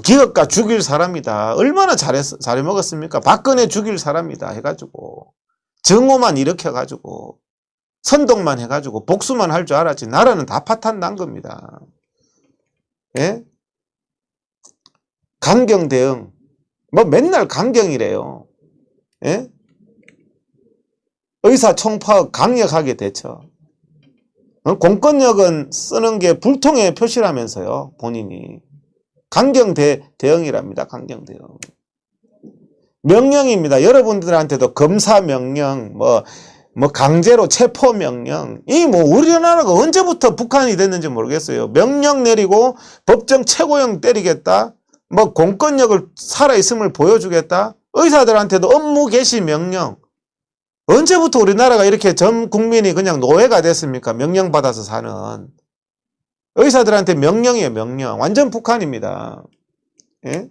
기업가 죽일 사람이다. 얼마나 잘해먹었습니까? 박근혜 죽일 사람이다 해가지고 정오만 일으켜가지고 선동만 해가지고 복수만 할 줄 알았지 나라는 다 파탄 난 겁니다. 예? 강경 대응 뭐 맨날 강경이래요. 예? 의사총파업 강력하게 대처. 공권력은 쓰는 게 불통의 표시라면서요. 본인이. 강경 대응이랍니다. 강경 대응. 명령입니다. 여러분들한테도 검사 명령, 뭐 강제로 체포 명령. 이 뭐 우리나라가 언제부터 북한이 됐는지 모르겠어요. 명령 내리고 법정 최고형 때리겠다. 뭐 공권력을 살아있음을 보여주겠다. 의사들한테도 업무 개시 명령. 언제부터 우리나라가 이렇게 전 국민이 그냥 노예가 됐습니까? 명령받아서 사는. 의사들한테 명령이에요. 명령. 완전 북한입니다. 예?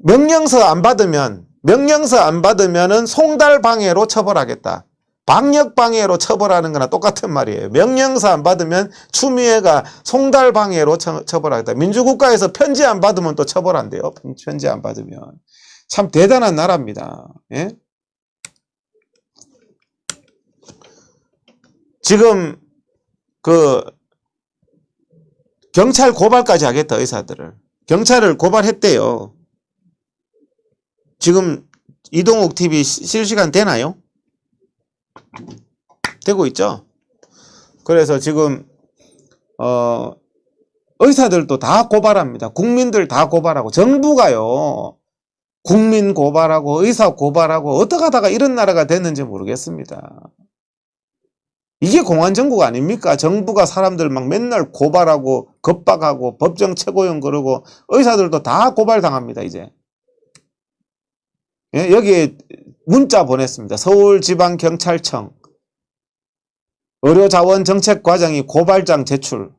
명령서 안 받으면은 송달방해로 처벌하겠다. 방역방해로 처벌하는 거나 똑같은 말이에요. 명령서 안 받으면 추미애가 송달방해로 처벌하겠다. 민주국가에서 편지 안 받으면 또 처벌한대요. 편지 안 받으면. 참 대단한 나라입니다. 예? 지금 경찰 고발까지 하겠다. 의사들을. 경찰을 고발했대요. 지금 이동욱 TV 실시간 되나요? 되고 있죠? 그래서 지금 의사들도 다 고발합니다. 국민들 다 고발하고 정부가요. 국민 고발하고 의사 고발하고 어떻게 하다가 이런 나라가 됐는지 모르겠습니다. 이게 공안정국 아닙니까? 정부가 사람들 막 맨날 고발하고 겁박하고 법정 최고형 그러고 의사들도 다 고발당합니다. 이제. 예, 여기에 문자 보냈습니다. 서울지방경찰청 의료자원정책과장이 고발장 제출.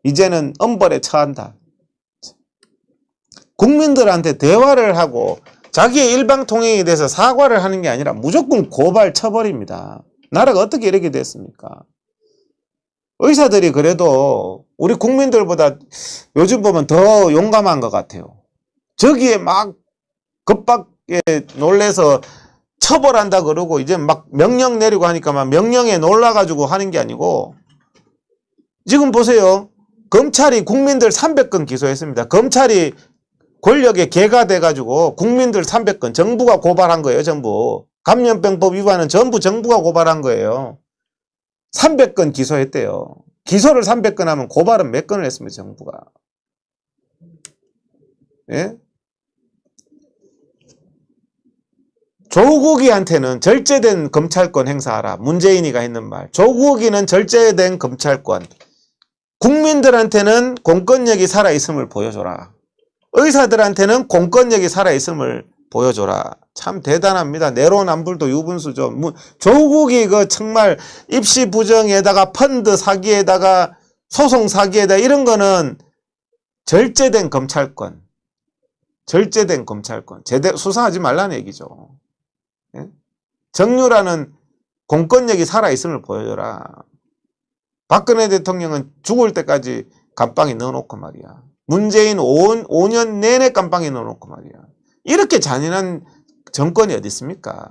이제는 엄벌에 처한다. 국민들한테 대화를 하고 자기의 일방통행에 대해서 사과를 하는 게 아니라 무조건 고발 처벌입니다. 나라가 어떻게 이렇게 됐습니까? 의사들이 그래도 우리 국민들보다 요즘 보면 더 용감한 것 같아요. 저기에 막 놀래서 처벌한다 그러고 이제 막 명령 내리고 하니까 막 명령에 놀라가지고 하는 게 아니고 지금 보세요. 검찰이 국민들 300건 기소했습니다. 검찰이 권력의 개가 돼가지고 국민들 300건 정부가 고발한 거예요. 전부. 감염병법 위반은 전부 정부가 고발한 거예요. 300건 기소했대요. 기소를 300건 하면 고발은 몇 건을 했습니다. 정부가. 예? 조국이한테는 절제된 검찰권 행사하라. 문재인이가 했는 말. 조국이는 절제된 검찰권. 국민들한테는 공권력이 살아있음을 보여줘라. 의사들한테는 공권력이 살아있음을 보여줘라. 참 대단합니다. 내로남불도 유분수죠. 조국이 그 정말 입시 부정에다가 펀드 사기에다가 소송 사기에다가 이런 거는 절제된 검찰권. 절제된 검찰권. 제대로 수사하지 말라는 얘기죠. 예? 정유라는 공권력이 살아있음을 보여줘라. 박근혜 대통령은 죽을 때까지 감방에 넣어놓고 말이야. 문재인 5년 내내 감방에 넣어놓고 말이야. 이렇게 잔인한 정권이 어디 있습니까?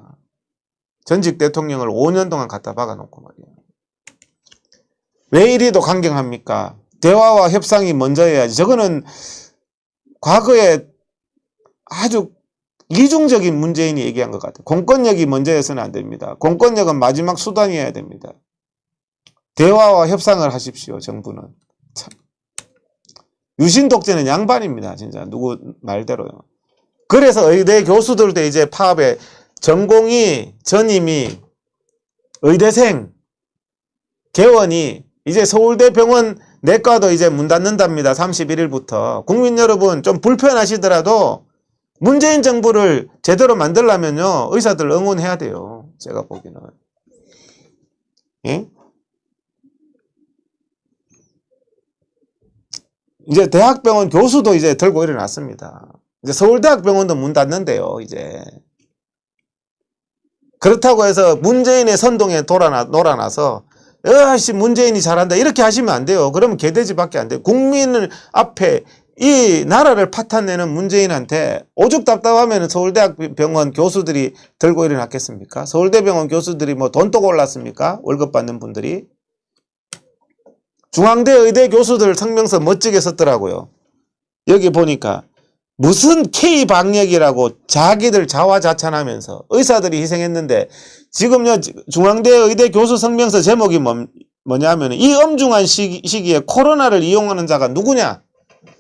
전직 대통령을 5년 동안 갖다 박아놓고 말이야. 왜 이리도 강경합니까? 대화와 협상이 먼저여야지. 저거는 과거에 아주 이중적인 문재인이 얘기한 것 같아요. 공권력이 먼저여서는 안 됩니다. 공권력은 마지막 수단이어야 됩니다. 대화와 협상을 하십시오. 정부는. 참. 유신 독재는 양반입니다. 진짜 누구 말대로요. 그래서 의대 교수들도 이제 파업에 전공의, 전임이, 의대생, 개원이 이제 서울대 병원 내과도 이제 문 닫는답니다. 31일부터. 국민 여러분 좀 불편하시더라도 문재인 정부를 제대로 만들려면요. 의사들 응원해야 돼요. 제가 보기에는. 예? 이제 대학병원 교수도 이제 들고 일어났습니다. 이제 서울대학병원도 문 닫는데요, 이제. 그렇다고 해서 문재인의 선동에 놀아나서, 문재인이 잘한다. 이렇게 하시면 안 돼요. 그러면 개돼지밖에 안 돼요. 국민을 앞에 이 나라를 파탄내는 문재인한테 오죽 답답하면 서울대학병원 교수들이 들고 일어났겠습니까? 서울대병원 교수들이 뭐 돈도 골랐습니까? 월급 받는 분들이. 중앙대 의대 교수들 성명서 멋지게 썼더라고요. 여기 보니까 무슨 K방역이라고 자기들 자화자찬하면서 의사들이 희생했는데 지금요 중앙대 의대 교수 성명서 제목이 뭐냐면 이 엄중한 시기에 코로나를 이용하는 자가 누구냐?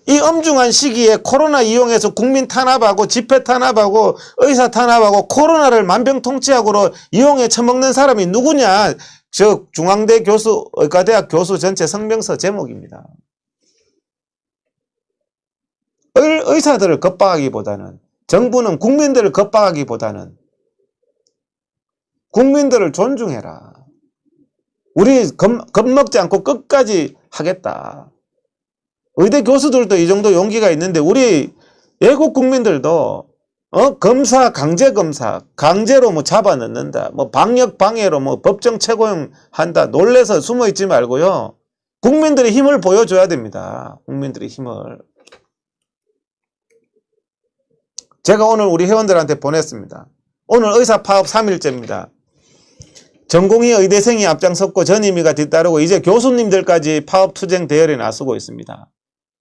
이 엄중한 시기에 코로나 이용해서 국민 탄압하고 집회 탄압하고 의사 탄압하고 코로나를 만병통치약으로 이용해 처먹는 사람이 누구냐? 저 중앙대 교수, 의과대학 교수 전체 성명서 제목입니다. 의사들을 겁박하기보다는 정부는 국민들을 겁박하기보다는 국민들을 존중해라. 우리 겁먹지 않고 끝까지 하겠다. 의대 교수들도 이 정도 용기가 있는데 우리 애국 국민들도 검사, 강제검사, 강제로 뭐 잡아넣는다. 뭐 방역 방해로 뭐 법정 최고형 한다. 놀래서 숨어 있지 말고요. 국민들의 힘을 보여줘야 됩니다. 국민들의 힘을. 제가 오늘 우리 회원들한테 보냈습니다. 오늘 의사 파업 3일째입니다. 전공의 의대생이 앞장섰고 전임의가 뒤따르고 이제 교수님들까지 파업 투쟁 대열에 나서고 있습니다.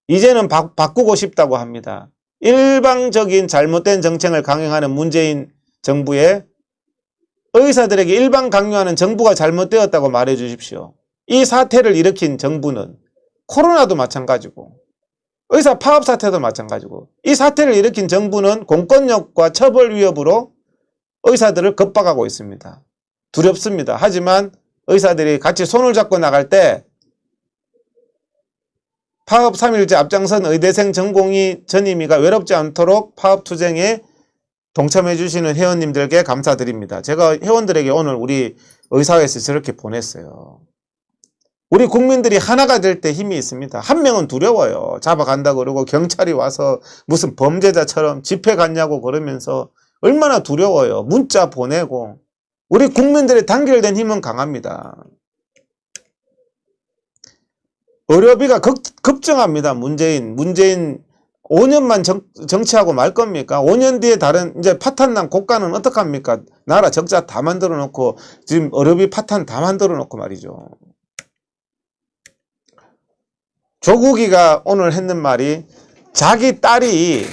이제는 바꾸고 싶다고 합니다. 일방적인 잘못된 정책을 강행하는 문재인 정부에 의사들에게 일방 강요하는 정부가 잘못되었다고 말해 주십시오. 이 사태를 일으킨 정부는 코로나도 마찬가지고 의사 파업 사태도 마찬가지고 이 사태를 일으킨 정부는 공권력과 처벌 위협으로 의사들을 겁박하고 있습니다. 두렵습니다. 하지만 의사들이 같이 손을 잡고 나갈 때 파업 3일째 앞장선 의대생 전공의 전임의가 외롭지 않도록 파업 투쟁에 동참해 주시는 회원님들께 감사드립니다. 제가 회원들에게 오늘 우리 의사회에서 저렇게 보냈어요. 우리 국민들이 하나가 될 때 힘이 있습니다. 한 명은 두려워요. 잡아간다 그러고 경찰이 와서 무슨 범죄자처럼 집회 갔냐고 그러면서 얼마나 두려워요. 문자 보내고. 우리 국민들의 단결된 힘은 강합니다. 의료비가 급증합니다. 문재인 5년만 정치하고 말 겁니까? 5년 뒤에 다른 이제 파탄난 국가는 어떡합니까? 나라 적자 다 만들어 놓고 지금 어렵이 파탄 다 만들어 놓고 말이죠. 조국이가 오늘 했는 말이 자기 딸이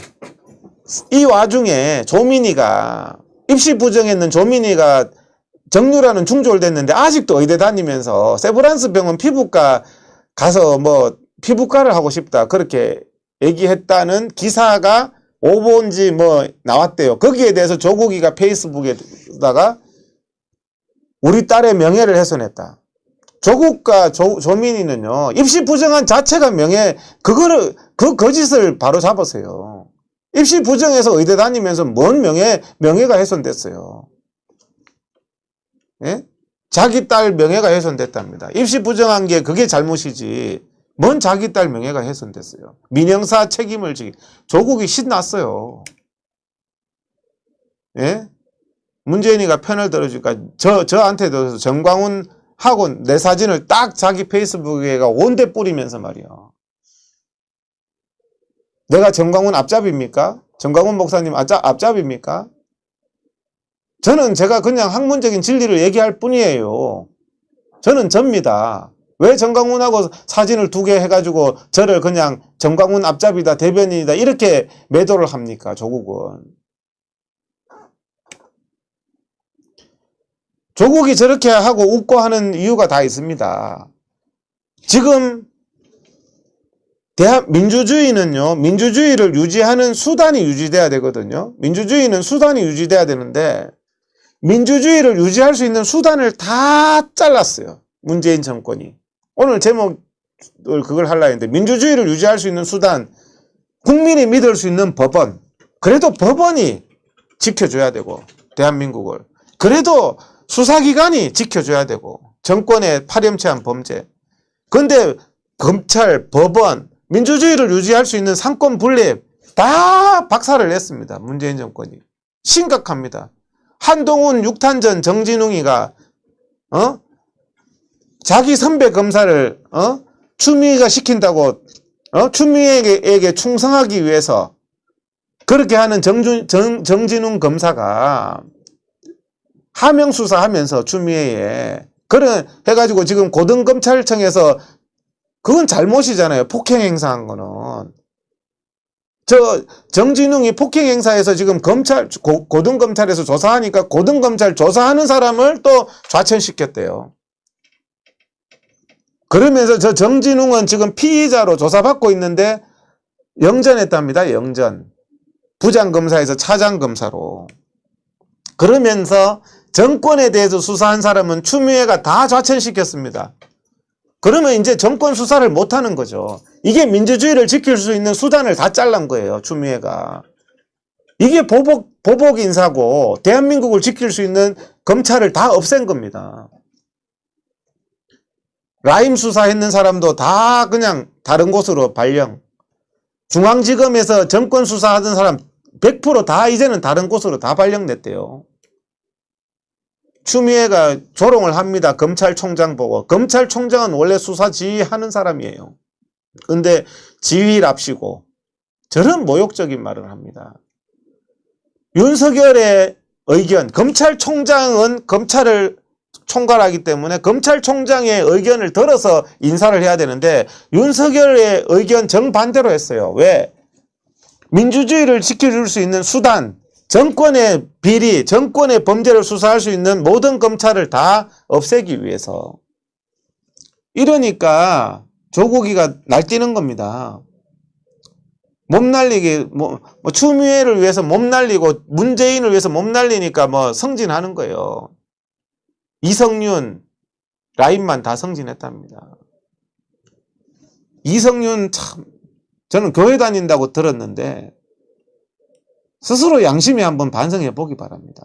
이 와중에 조민이가 입시 부정했는 조민이가 정유라는 중졸 됐는데 아직도 의대 다니면서 세브란스 병원 피부과 가서 뭐 피부과를 하고 싶다 그렇게 얘기했다는 기사가 오본지 뭐 나왔대요. 거기에 대해서 조국이가 페이스북에다가 우리 딸의 명예를 훼손했다. 조국과 조민이는요 입시 부정한 자체가 그거를 그 거짓을 바로 잡으세요. 입시 부정해서 의대 다니면서 뭔 명예가 훼손됐어요. 예? 자기 딸 명예가 훼손됐답니다. 입시 부정한 게 그게 잘못이지. 뭔 자기 딸 명예가 훼손됐어요. 민형사 책임을 지기. 조국이 신났어요. 예? 문재인이가 편을 들어주니까 저한테도 정광훈 하고 내 사진을 딱 자기 페이스북에가 온데 뿌리면서 말이야. 내가 정광훈 앞잡입니까? 정광훈 목사님 앞잡입니까? 저는 제가 그냥 학문적인 진리를 얘기할 뿐이에요. 저는 접니다. 왜 정광훈하고 사진을 2개 해가지고 저를 그냥 정광훈 앞잡이다 대변인이다 이렇게 매도를 합니까? 조국은. 조국이 저렇게 하고 웃고 하는 이유가 다 있습니다. 지금 민주주의는요. 민주주의를 유지하는 수단이 유지돼야 되거든요. 민주주의는 수단이 유지돼야 되는데 민주주의를 유지할 수 있는 수단을 다 잘랐어요. 문재인 정권이. 오늘 제목을 그걸 하려고 했는데 민주주의를 유지할 수 있는 수단, 국민이 믿을 수 있는 법원. 그래도 법원이 지켜줘야 되고 대한민국을. 그래도 수사기관이 지켜줘야 되고 정권의 파렴치한 범죄. 그런데 검찰, 법원, 민주주의를 유지할 수 있는 상권 분립 다 박살을 냈습니다. 문재인 정권이. 심각합니다. 한동훈 6탄전 정진웅이가 자기 선배 검사를 추미애가 시킨다고 추미애에게 충성하기 위해서 그렇게 하는 정진웅 검사가 하명 수사하면서 추미애에 그래 해가지고 지금 고등검찰청에서 그건 잘못이잖아요. 폭행 행사한 거는. 정진웅이 폭행 행사에서 지금 고등검찰에서 조사하니까 고등검찰 조사하는 사람을 또 좌천시켰대요. 그러면서 정진웅은 지금 피의자로 조사받고 있는데 영전했답니다. 영전. 부장검사에서 차장검사로. 그러면서 정권에 대해서 수사한 사람은 추미애가 다 좌천시켰습니다. 그러면 이제 정권 수사를 못하는 거죠. 이게 민주주의를 지킬 수 있는 수단을 다 잘란 거예요. 추미애가. 이게 보복 인사고 대한민국을 지킬 수 있는 검찰을 다 없앤 겁니다. 라임 수사했는 사람도 다 그냥 다른 곳으로 발령. 중앙지검에서 정권 수사하던 사람 100% 다 이제는 다른 곳으로 다 발령냈대요. 추미애가 조롱을 합니다. 검찰총장 보고. 검찰총장은 원래 수사 지휘하는 사람이에요. 근데 지휘랍시고 저런 모욕적인 말을 합니다. 윤석열의 의견, 검찰총장은 검찰을 총괄하기 때문에 검찰총장의 의견을 들어서 인사를 해야 되는데 윤석열의 의견 정반대로 했어요. 왜? 민주주의를 지켜줄 수 있는 수단, 정권의 비리, 정권의 범죄를 수사할 수 있는 모든 검찰을 다 없애기 위해서. 이러니까 조국이가 날뛰는 겁니다. 몸 날리기, 추미애를 위해서 몸 날리고 문재인을 위해서 몸 날리니까 성진하는 거예요. 이성윤, 라인만 다 성진했답니다. 이성윤 참, 저는 교회 다닌다고 들었는데 스스로 양심에 한번 반성해 보기 바랍니다.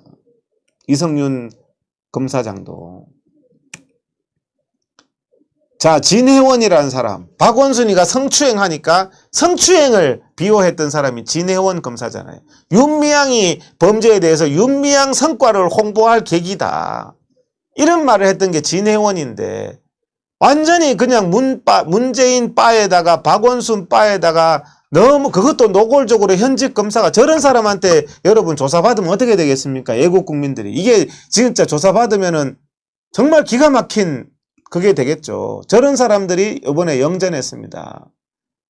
이성윤 검사장도. 자, 진혜원이라는 사람. 박원순이가 성추행하니까 성추행을 비호했던 사람이 진혜원 검사잖아요. 윤미향이 범죄에 대해서 윤미향 성과를 홍보할 계기다. 이런 말을 했던 게 진혜원인데 완전히 그냥 문재인 바에다가 박원순 바에다가 너무 그것도 노골적으로 현직 검사가 저런 사람한테 여러분 조사받으면 어떻게 되겠습니까? 애국 국민들이. 이게 진짜 조사받으면은 정말 기가 막힌 그게 되겠죠. 저런 사람들이 이번에 영전했습니다.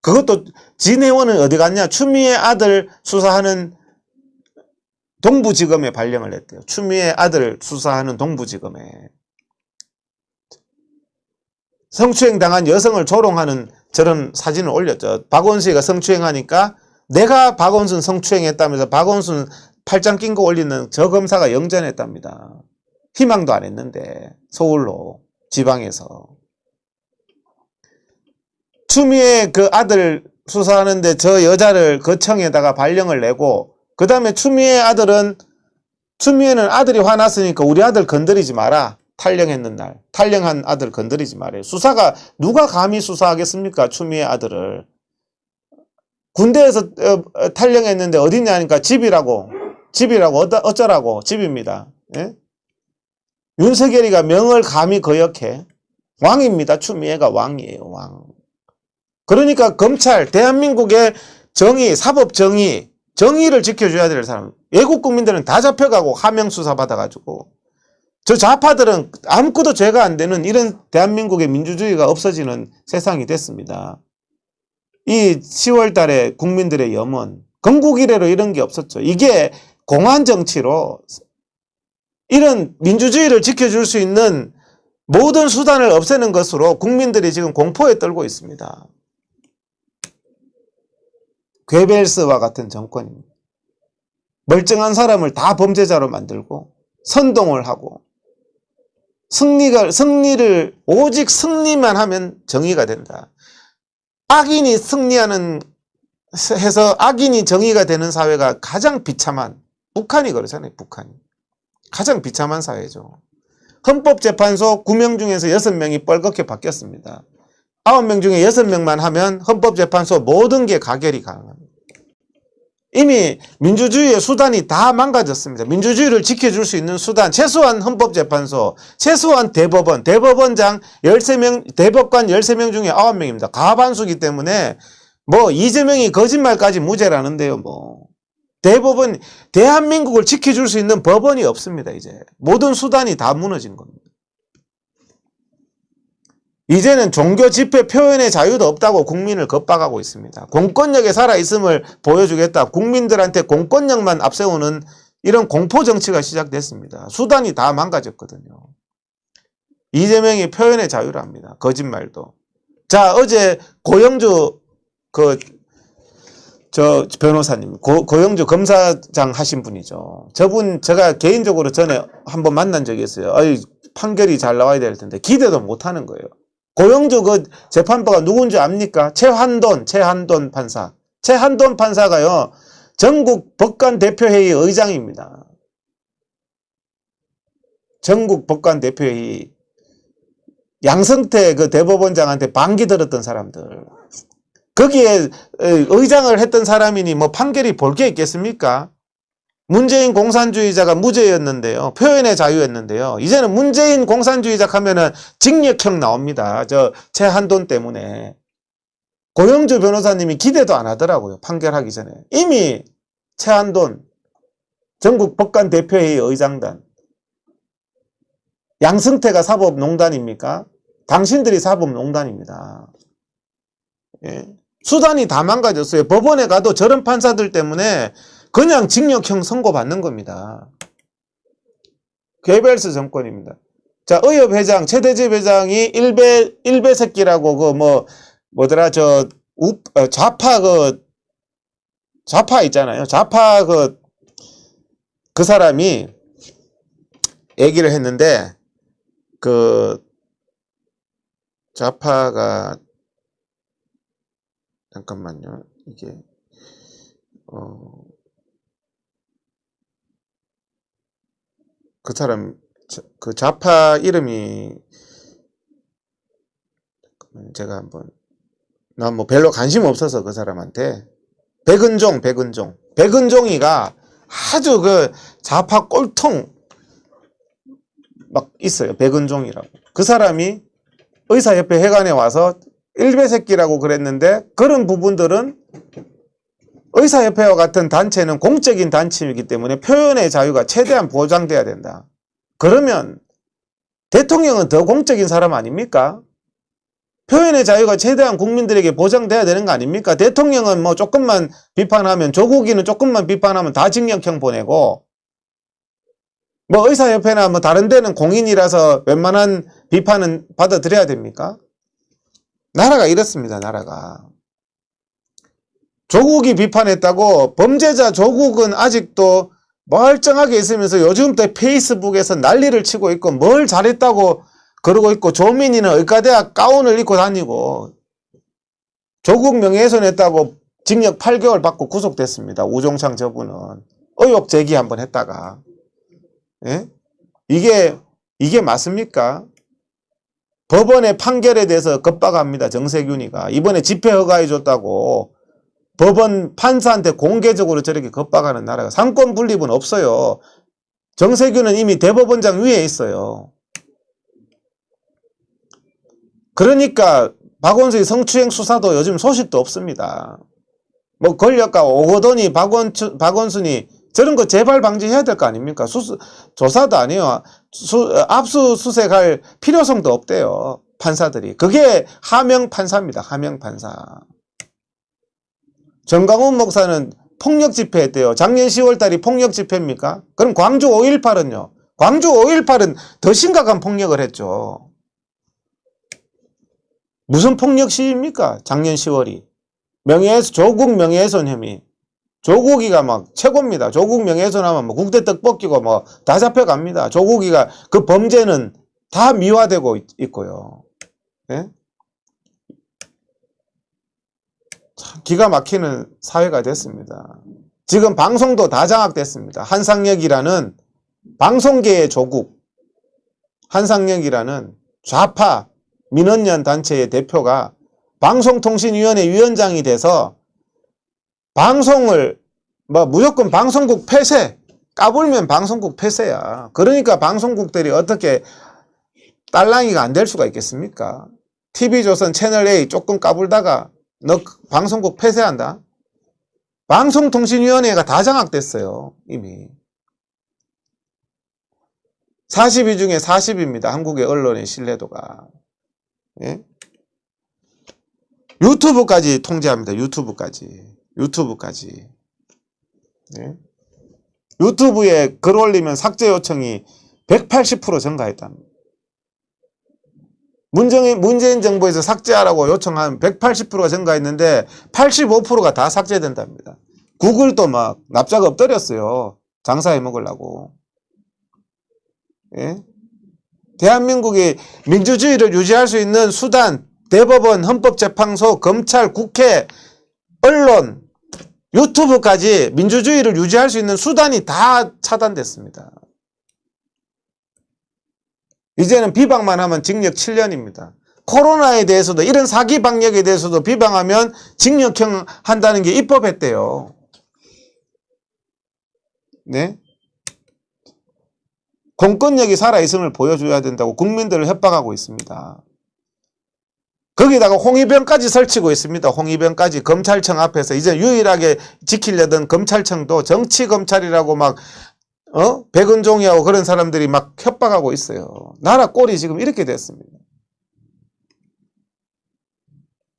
그것도 진해원은 어디 갔냐? 추미애 아들 수사하는 동부지검에 발령을 했대요. 추미애 아들 수사하는 동부지검에. 성추행 당한 여성을 조롱하는 저런 사진을 올렸죠. 박원순이가 성추행하니까 내가 박원순 성추행했다면서 박원순 팔짱 낀 거 올리는 저 검사가 영전했답니다. 희망도 안 했는데 서울로 지방에서. 추미애 그 아들 수사하는데 저 여자를 거청에다가 발령을 내고 그 다음에 추미애는 아들이 화났으니까 우리 아들 건드리지 마라. 탈령했는 날. 탈령한 아들 건드리지 말아요. 수사가 누가 감히 수사하겠습니까? 추미애 아들을. 군대에서 탈령했는데 어디냐니까 집이라고 어쩌라고 집입니다. 예? 윤석열이가 명을 감히 거역해. 왕입니다. 추미애가 왕이에요. 왕. 그러니까 검찰 대한민국의 정의 정의를 지켜줘야 될 사람. 애국 국민들은 다 잡혀가고 하명 수사 받아가지고 저 좌파들은 아무것도 죄가 안 되는 이런 대한민국의 민주주의가 없어지는 세상이 됐습니다. 이 10월 달에 국민들의 염원, 건국 이래로 이런 게 없었죠. 이게 공안 정치로 이런 민주주의를 지켜줄 수 있는 모든 수단을 없애는 것으로 국민들이 지금 공포에 떨고 있습니다. 괴벨스와 같은 정권입니다. 멀쩡한 사람을 다 범죄자로 만들고 선동을 하고 승리를 오직 승리만 하면 정의가 된다. 악인이 해서 악인이 정의가 되는 사회가 가장 비참한 북한이 그러잖아요. 북한이 가장 비참한 사회죠. 헌법재판소 9명 중에서 6명이 뻘겋게 바뀌었습니다. 9명 중에 6명만 하면 헌법재판소 모든 게 가결이 가능합니다. 이미 민주주의의 수단이 다 망가졌습니다. 민주주의를 지켜줄 수 있는 수단, 최소한 헌법재판소, 최소한 대법원장 13명, 대법관 13명 중에 9명입니다. 과반수기 때문에 뭐 이재명이 거짓말까지 무죄라는데요. 뭐 대법원, 대한민국을 지켜줄 수 있는 법원이 없습니다. 이제 모든 수단이 다 무너진 겁니다. 이제는 종교 집회 표현의 자유도 없다고 국민을 겁박하고 있습니다. 공권력에 살아있음을 보여주겠다. 국민들한테 공권력만 앞세우는 이런 공포정치가 시작됐습니다. 수단이 다 망가졌거든요. 이재명이 표현의 자유랍니다. 거짓말도. 자, 어제 고영주 변호사님, 고영주 검사장 하신 분이죠. 저분 제가 개인적으로 전에 한번 만난 적이 있어요. 판결이 잘 나와야 될 텐데 기대도 못 하는 거예요. 고영주 재판부가 누군지 압니까? 최한돈 판사. 최한돈 판사가요, 전국 법관 대표회의 의장입니다. 전국 법관 대표회의. 양성태 대법원장한테 반기 들었던 사람들. 거기에 의장을 했던 사람이니 뭐 판결이 볼 게 있겠습니까? 문재인 공산주의자가 무죄였는데요. 표현의 자유였는데요. 이제는 문재인 공산주의자 하면은 징역형 나옵니다. 저 최한돈 때문에. 고영주 변호사님이 기대도 안 하더라고요. 판결하기 전에. 이미 최한돈 전국 법관 대표회의 의장단. 양승태가 사법농단입니까? 당신들이 사법농단입니다. 예. 수단이 다 망가졌어요. 법원에 가도 저런 판사들 때문에 그냥 징역형 선고받는 겁니다. 괴벨스 정권입니다. 자, 의협회장, 최대집 회장이 일베 새끼라고 좌파 있잖아요. 좌파 그 사람이 얘기를 했는데, 좌파가, 잠깐만요. 이게, 그 사람, 좌파 이름이, 제가 난 뭐 별로 관심 없어서 그 사람한테, 백은종이가 아주 좌파 꼴통 막 있어요. 백은종이라고. 그 사람이 의사협회 회관에 와서 일베 새끼라고 그랬는데, 그런 부분들은 의사협회와 같은 단체는 공적인 단체이기 때문에 표현의 자유가 최대한 보장돼야 된다. 그러면 대통령은 더 공적인 사람 아닙니까? 표현의 자유가 최대한 국민들에게 보장돼야 되는 거 아닙니까? 대통령은 뭐 조금만 비판하면, 조국이는 조금만 비판하면 다 징역형 보내고, 뭐 의사협회나 뭐 다른 데는 공인이라서 웬만한 비판은 받아들여야 됩니까? 나라가 이렇습니다, 나라가. 조국이 비판했다고 범죄자 조국은 아직도 멀쩡하게 있으면서 요즘 또 페이스북에서 난리를 치고 있고 뭘 잘했다고 그러고 있고, 조민이는 의과대학 가운을 입고 다니고 조국 명예훼손했다고 징역 8개월 받고 구속됐습니다. 우종창 저분은 의혹 제기 한번 했다가. 예? 이게 맞습니까? 법원의 판결에 대해서 겁박합니다. 정세균이가 이번에 집회 허가해줬다고 법원 판사한테 공개적으로 저렇게 겁박하는 나라가, 상권 분립은 없어요. 정세균은 이미 대법원장 위에 있어요. 그러니까 박원순의 성추행 수사도 요즘 소식도 없습니다. 뭐 권력가 오거돈이 박원순이 저런 거 재발 방지해야 될 거 아닙니까? 조사도 안 해요. 압수수색할 필요성도 없대요. 판사들이. 그게 하명 판사입니다. 하명 판사. 정강훈 목사는 폭력 집회했대요. 작년 10월 달이 폭력 집회입니까? 그럼 광주 5.18은요? 광주 5.18은 더 심각한 폭력을 했죠. 무슨 폭력 시위입니까? 작년 10월이. 조국 명예훼손 혐의. 조국이가 막 최고입니다. 조국 명예훼손하면 뭐 국대 떡볶이고 뭐 다 잡혀갑니다. 조국이가 그 범죄는 다 미화되고 있고요. 예? 참 기가 막히는 사회가 됐습니다. 지금 방송도 다 장악됐습니다. 한상혁이라는 방송계의 조국, 한상혁이라는 좌파 민원연 단체의 대표가 방송통신위원회 위원장이 돼서 방송을 뭐 무조건 방송국 폐쇄, 까불면 방송국 폐쇄야. 그러니까 방송국들이 어떻게 딸랑이가 안 될 수가 있겠습니까? TV조선 채널A 조금 까불다가 너 방송국 폐쇄한다? 방송통신위원회가 다 장악됐어요. 이미 40위 중에 40입니다. 한국의 언론의 신뢰도가. 예? 유튜브까지 통제합니다. 유튜브까지. 예? 유튜브에 글 올리면 삭제 요청이 180% 증가했답니다. 문재인 정부에서 삭제하라고 요청한 180%가 증가했는데 85%가 다 삭제된답니다. 구글도 막 납작 엎드렸어요. 장사해 먹으려고. 예? 대한민국이 민주주의를 유지할 수 있는 수단, 대법원, 헌법재판소, 검찰, 국회, 언론, 유튜브까지 민주주의를 유지할 수 있는 수단이 다 차단됐습니다. 이제는 비방만 하면 징역 7년입니다. 코로나에 대해서도, 이런 사기 방역에 대해서도 비방하면 징역형 한다는 게 입법했대요. 네? 공권력이 살아있음을 보여줘야 된다고 국민들을 협박하고 있습니다. 거기다가 홍위병까지 설치고 있습니다. 홍위병까지 검찰청 앞에서. 이제 유일하게 지키려던 검찰청도 정치검찰이라고 막 백은종이하고 그런 사람들이 막 협박하고 있어요. 나라 꼴이 지금 이렇게 됐습니다.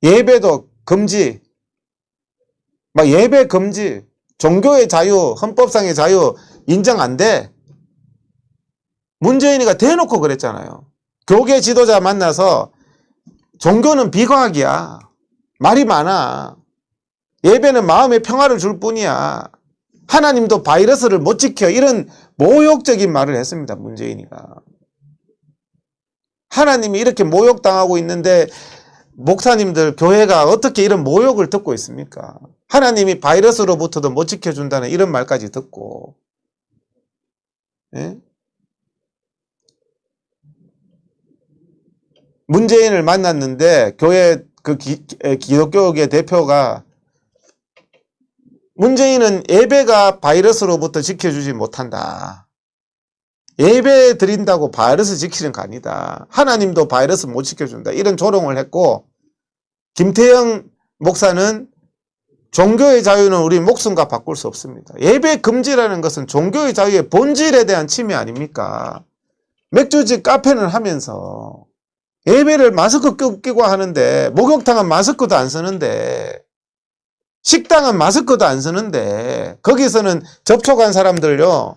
예배도 금지, 막 예배 금지, 종교의 자유, 헌법상의 자유 인정 안 돼. 문재인이가 대놓고 그랬잖아요. 교계 지도자 만나서 종교는 비과학이야. 말이 많아. 예배는 마음의 평화를 줄 뿐이야. 하나님도 바이러스를 못 지켜. 이런 모욕적인 말을 했습니다. 문재인이가. 하나님이 이렇게 모욕당하고 있는데 목사님들, 교회가 어떻게 이런 모욕을 듣고 있습니까? 하나님이 바이러스로부터도 못 지켜준다는 이런 말까지 듣고. 예? 문재인을 만났는데 교회 기독교계 대표가 문재인은 예배가 바이러스로부터 지켜주지 못한다. 예배 드린다고 바이러스 지키는 거 아니다. 하나님도 바이러스 못 지켜준다. 이런 조롱을 했고, 김태형 목사는 종교의 자유는 우리 목숨과 바꿀 수 없습니다. 예배 금지라는 것은 종교의 자유의 본질에 대한 침해 아닙니까? 맥주집 카페는 하면서 예배를 마스크 끼고 하는데, 목욕탕은 마스크도 안 쓰는데, 식당은 마스크도 안 쓰는데, 거기서는 접촉한 사람들요,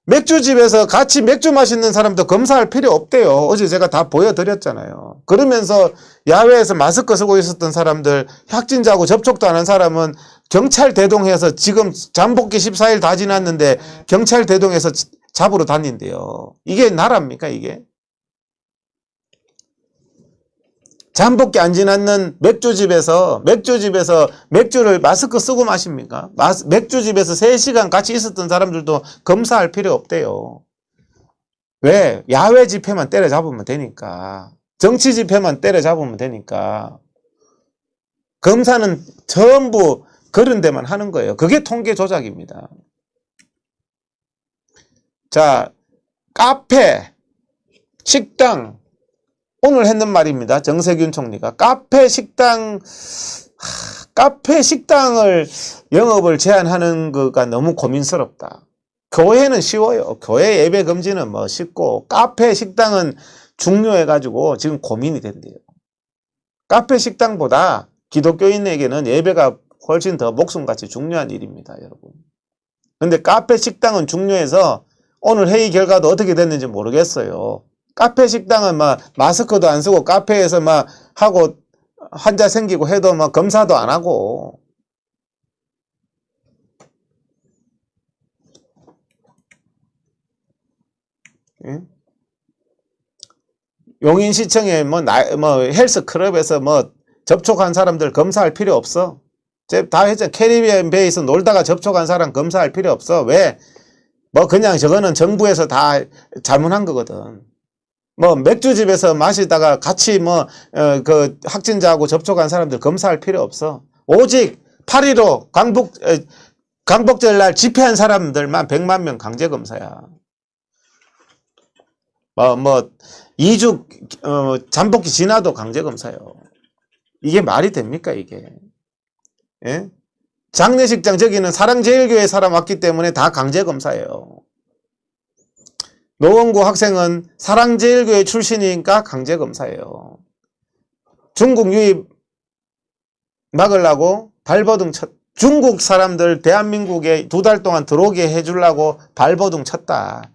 맥주집에서 같이 맥주 마시는 사람도 검사할 필요 없대요. 어제 제가 다 보여드렸잖아요. 그러면서 야외에서 마스크 쓰고 있었던 사람들, 확진자하고 접촉도 안 한 사람은 경찰 대동해서 지금 잠복기 14일 다 지났는데 경찰 대동해서 잡으러 다닌대요. 이게 나라입니까, 이게? 잠복기 안 지났는 맥주집에서 맥주를 마스크 쓰고 마십니까? 맥주집에서 3시간 같이 있었던 사람들도 검사할 필요 없대요. 왜? 야외 집회만 때려잡으면 되니까. 정치 집회만 때려잡으면 되니까. 검사는 전부 그런 데만 하는 거예요. 그게 통계 조작입니다. 자, 카페, 식당, 오늘 했는 말입니다. 정세균 총리가. 카페, 식당을 영업을 제한하는 거가 너무 고민스럽다. 교회는 쉬워요. 교회 예배 금지는 뭐 쉽고, 카페, 식당은 중요해가지고 지금 고민이 된대요. 카페, 식당보다 기독교인에게는 예배가 훨씬 더 목숨같이 중요한 일입니다, 여러분. 근데 카페, 식당은 중요해서 오늘 회의 결과도 어떻게 됐는지 모르겠어요. 카페, 식당은 막 마스크도 안 쓰고 카페에서 막 하고 환자 생기고 해도 막 검사도 안 하고. 예? 용인시청에 뭐 헬스클럽에서 뭐 접촉한 사람들 검사할 필요 없어. 다 했잖아. 캐리비안 베이에서 놀다가 접촉한 사람 검사할 필요 없어. 왜? 뭐 그냥 저거는 정부에서 다 자문한 거거든. 뭐 맥주집에서 마시다가 같이 그 확진자하고 접촉한 사람들 검사할 필요 없어. 오직 8.15 광복절 날 집회한 사람들만 100만 명 강제 검사야. 2주 잠복기 지나도 강제 검사요. 이게 말이 됩니까, 이게? 예? 장례식장 저기는 사랑제일교회 사람 왔기 때문에 다 강제 검사예요. 노원구 학생은 사랑제일교회 출신이니까 강제 검사예요. 중국 유입 막으려고 발버둥 중국 사람들 대한민국에 2달 동안 들어오게 해주려고 발버둥 쳤다.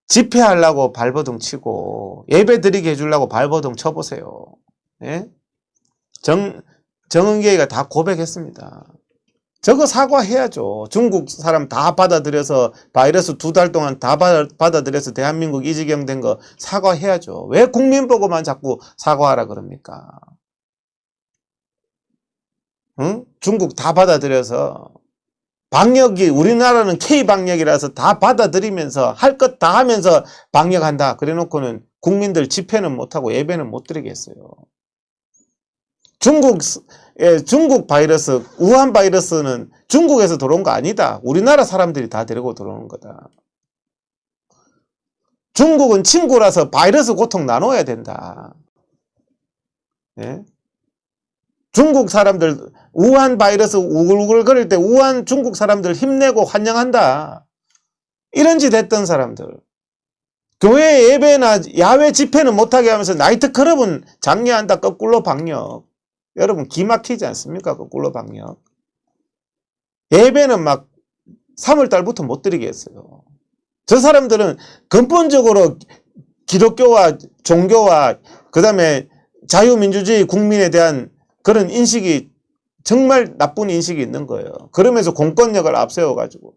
집회하려고 발버둥 치고 예배 드리게 해주려고 발버둥 쳐보세요. 예? 정은계가 다 고백했습니다. 저거 사과해야죠. 중국 사람 다 받아들여서 바이러스 2달 동안 다 받아들여서 대한민국 이 지경 된 거 사과해야죠. 왜 국민 보고만 자꾸 사과하라 그럽니까? 응? 중국 다 받아들여서 방역이 우리나라는 K방역이라서 다 받아들이면서 할 것 다 하면서 방역한다. 그래 놓고는 국민들 집회는 못하고 예배는 못 드리겠어요. 중국 바이러스, 우한 바이러스는 중국에서 들어온 거 아니다. 우리나라 사람들이 다 데리고 들어오는 거다. 중국은 친구라서 바이러스 고통 나눠야 된다. 예? 중국 사람들, 우한 바이러스 우글우글 거릴 때 우한 중국 사람들 힘내고 환영한다. 이런 짓 했던 사람들. 교회 예배나 야외 집회는 못하게 하면서 나이트클럽은 장려한다. 거꾸로 방역. 여러분 기막히지 않습니까? 거꾸로 방역. 예배는 막 3월달부터 못 드리게 했어요. 저 사람들은 근본적으로 기독교와 종교와 그 다음에 자유민주주의 국민에 대한 그런 인식이 정말 나쁜 인식이 있는 거예요. 그러면서 공권력을 앞세워가지고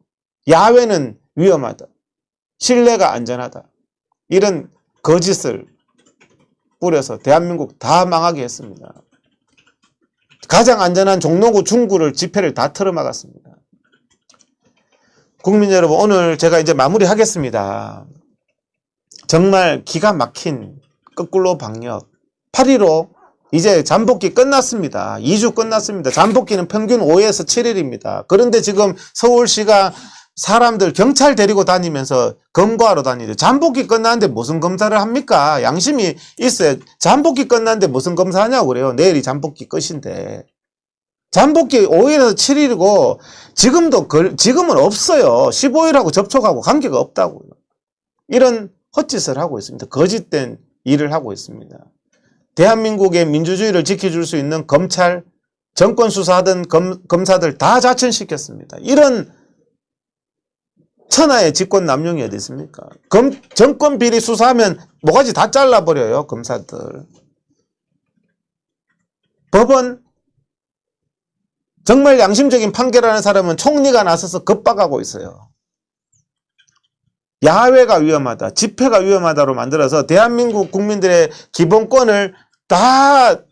야외는 위험하다. 실내가 안전하다. 이런 거짓을 뿌려서 대한민국 다 망하게 했습니다. 가장 안전한 종로구 중구를 집회를 다 틀어막았습니다. 국민 여러분, 오늘 제가 이제 마무리하겠습니다. 정말 기가 막힌 거꾸로 방역 8.15 이제 잠복기 끝났습니다. 2주 끝났습니다. 잠복기는 평균 5에서 7일입니다. 그런데 지금 서울시가 사람들 경찰 데리고 다니면서 검거하러 다니죠. 잠복기 끝났는데 무슨 검사를 합니까? 양심이 있어요. 잠복기 끝났는데 무슨 검사하냐고 그래요. 내일이 잠복기 끝인데. 잠복기 5일에서 7일이고 지금은 없어요. 15일하고 접촉하고 관계가 없다고요. 이런 헛짓을 하고 있습니다. 거짓된 일을 하고 있습니다. 대한민국의 민주주의를 지켜줄 수 있는 검찰, 정권 수사하던 검사들 다 자천시켰습니다. 이런 천하의 직권 남용이 어디 있습니까? 정권 비리 수사하면 모가지 다 잘라버려요, 검사들. 법원, 정말 양심적인 판결하는 사람은 총리가 나서서 겁박하고 있어요. 야외가 위험하다, 집회가 위험하다로 만들어서 대한민국 국민들의 기본권을 다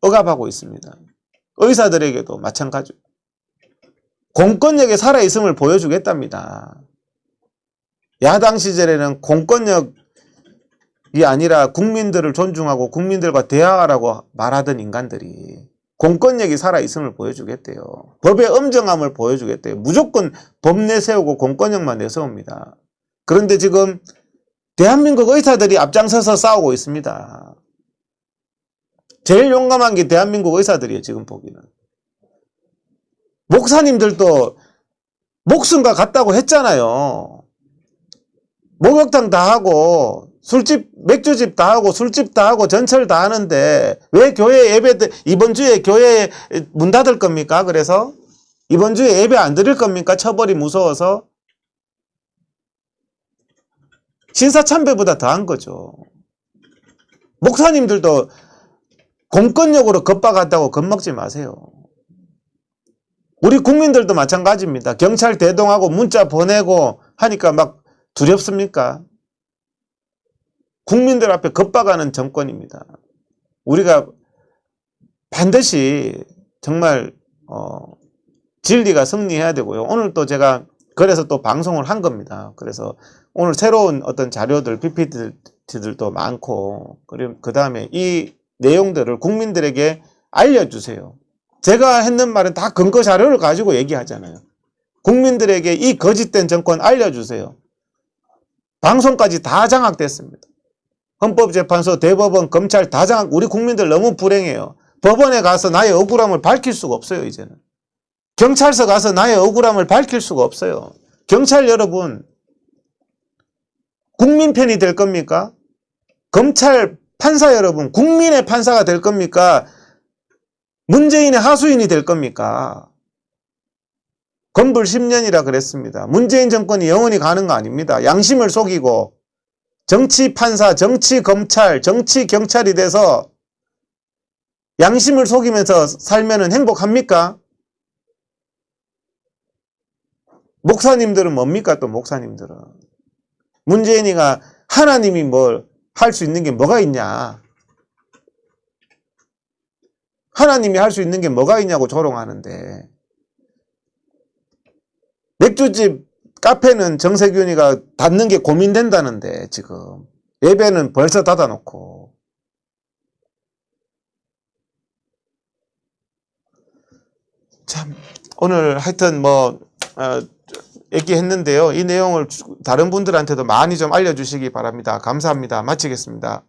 억압하고 있습니다. 의사들에게도 마찬가지고. 공권력에 살아있음을 보여주겠답니다. 야당 시절에는 공권력이 아니라 국민들을 존중하고 국민들과 대화하라고 말하던 인간들이 공권력이 살아있음을 보여주겠대요. 법의 엄정함을 보여주겠대요. 무조건 법 내세우고 공권력만 내세웁니다. 그런데 지금 대한민국 의사들이 앞장서서 싸우고 있습니다. 제일 용감한 게 대한민국 의사들이에요, 지금 보기는. 목사님들도 목숨과 같다고 했잖아요. 목욕탕 다 하고 술집, 맥주집 다 하고 술집 다 하고 전철 다 하는데 왜 교회 예배 이번 주에 교회 문 닫을 겁니까? 그래서 이번 주에 예배 안 드릴 겁니까? 처벌이 무서워서. 신사참배보다 더한 거죠. 목사님들도 공권력으로 겁박한다고 겁먹지 마세요. 우리 국민들도 마찬가지입니다. 경찰 대동하고 문자 보내고 하니까 막 두렵습니까? 국민들 앞에 겁박하는 정권입니다. 우리가 반드시 정말 진리가 승리해야 되고요. 오늘 또 제가 그래서 또 방송을 한 겁니다. 그래서 오늘 새로운 어떤 자료들, PPT들도 많고, 그리고 그 다음에 이 내용들을 국민들에게 알려주세요. 제가 했는 말은 다 근거 자료를 가지고 얘기하잖아요. 국민들에게 이 거짓된 정권 알려주세요. 방송까지 다 장악됐습니다. 헌법재판소, 대법원, 검찰 다 장악. 우리 국민들 너무 불행해요. 법원에 가서 나의 억울함을 밝힐 수가 없어요, 이제는. 경찰서 가서 나의 억울함을 밝힐 수가 없어요. 경찰 여러분, 국민 편이 될 겁니까? 검찰 판사 여러분, 국민의 판사가 될 겁니까? 문재인의 하수인이 될 겁니까? 건불 10년이라 그랬습니다. 문재인 정권이 영원히 가는 거 아닙니다. 양심을 속이고 정치 판사, 정치 검찰, 정치 경찰이 돼서 양심을 속이면서 살면은 행복합니까? 목사님들은 뭡니까? 또 목사님들은 문재인이가 하나님이 뭘 할 수 있는 게 뭐가 있냐? 하나님이 할 수 있는 게 뭐가 있냐고 조롱하는데, 맥주집, 카페는 정세균이가 닫는 게 고민된다는데 지금 예배는 벌써 닫아놓고. 참 오늘 하여튼 뭐 얘기했는데요. 이 내용을 다른 분들한테도 많이 좀 알려주시기 바랍니다. 감사합니다. 마치겠습니다.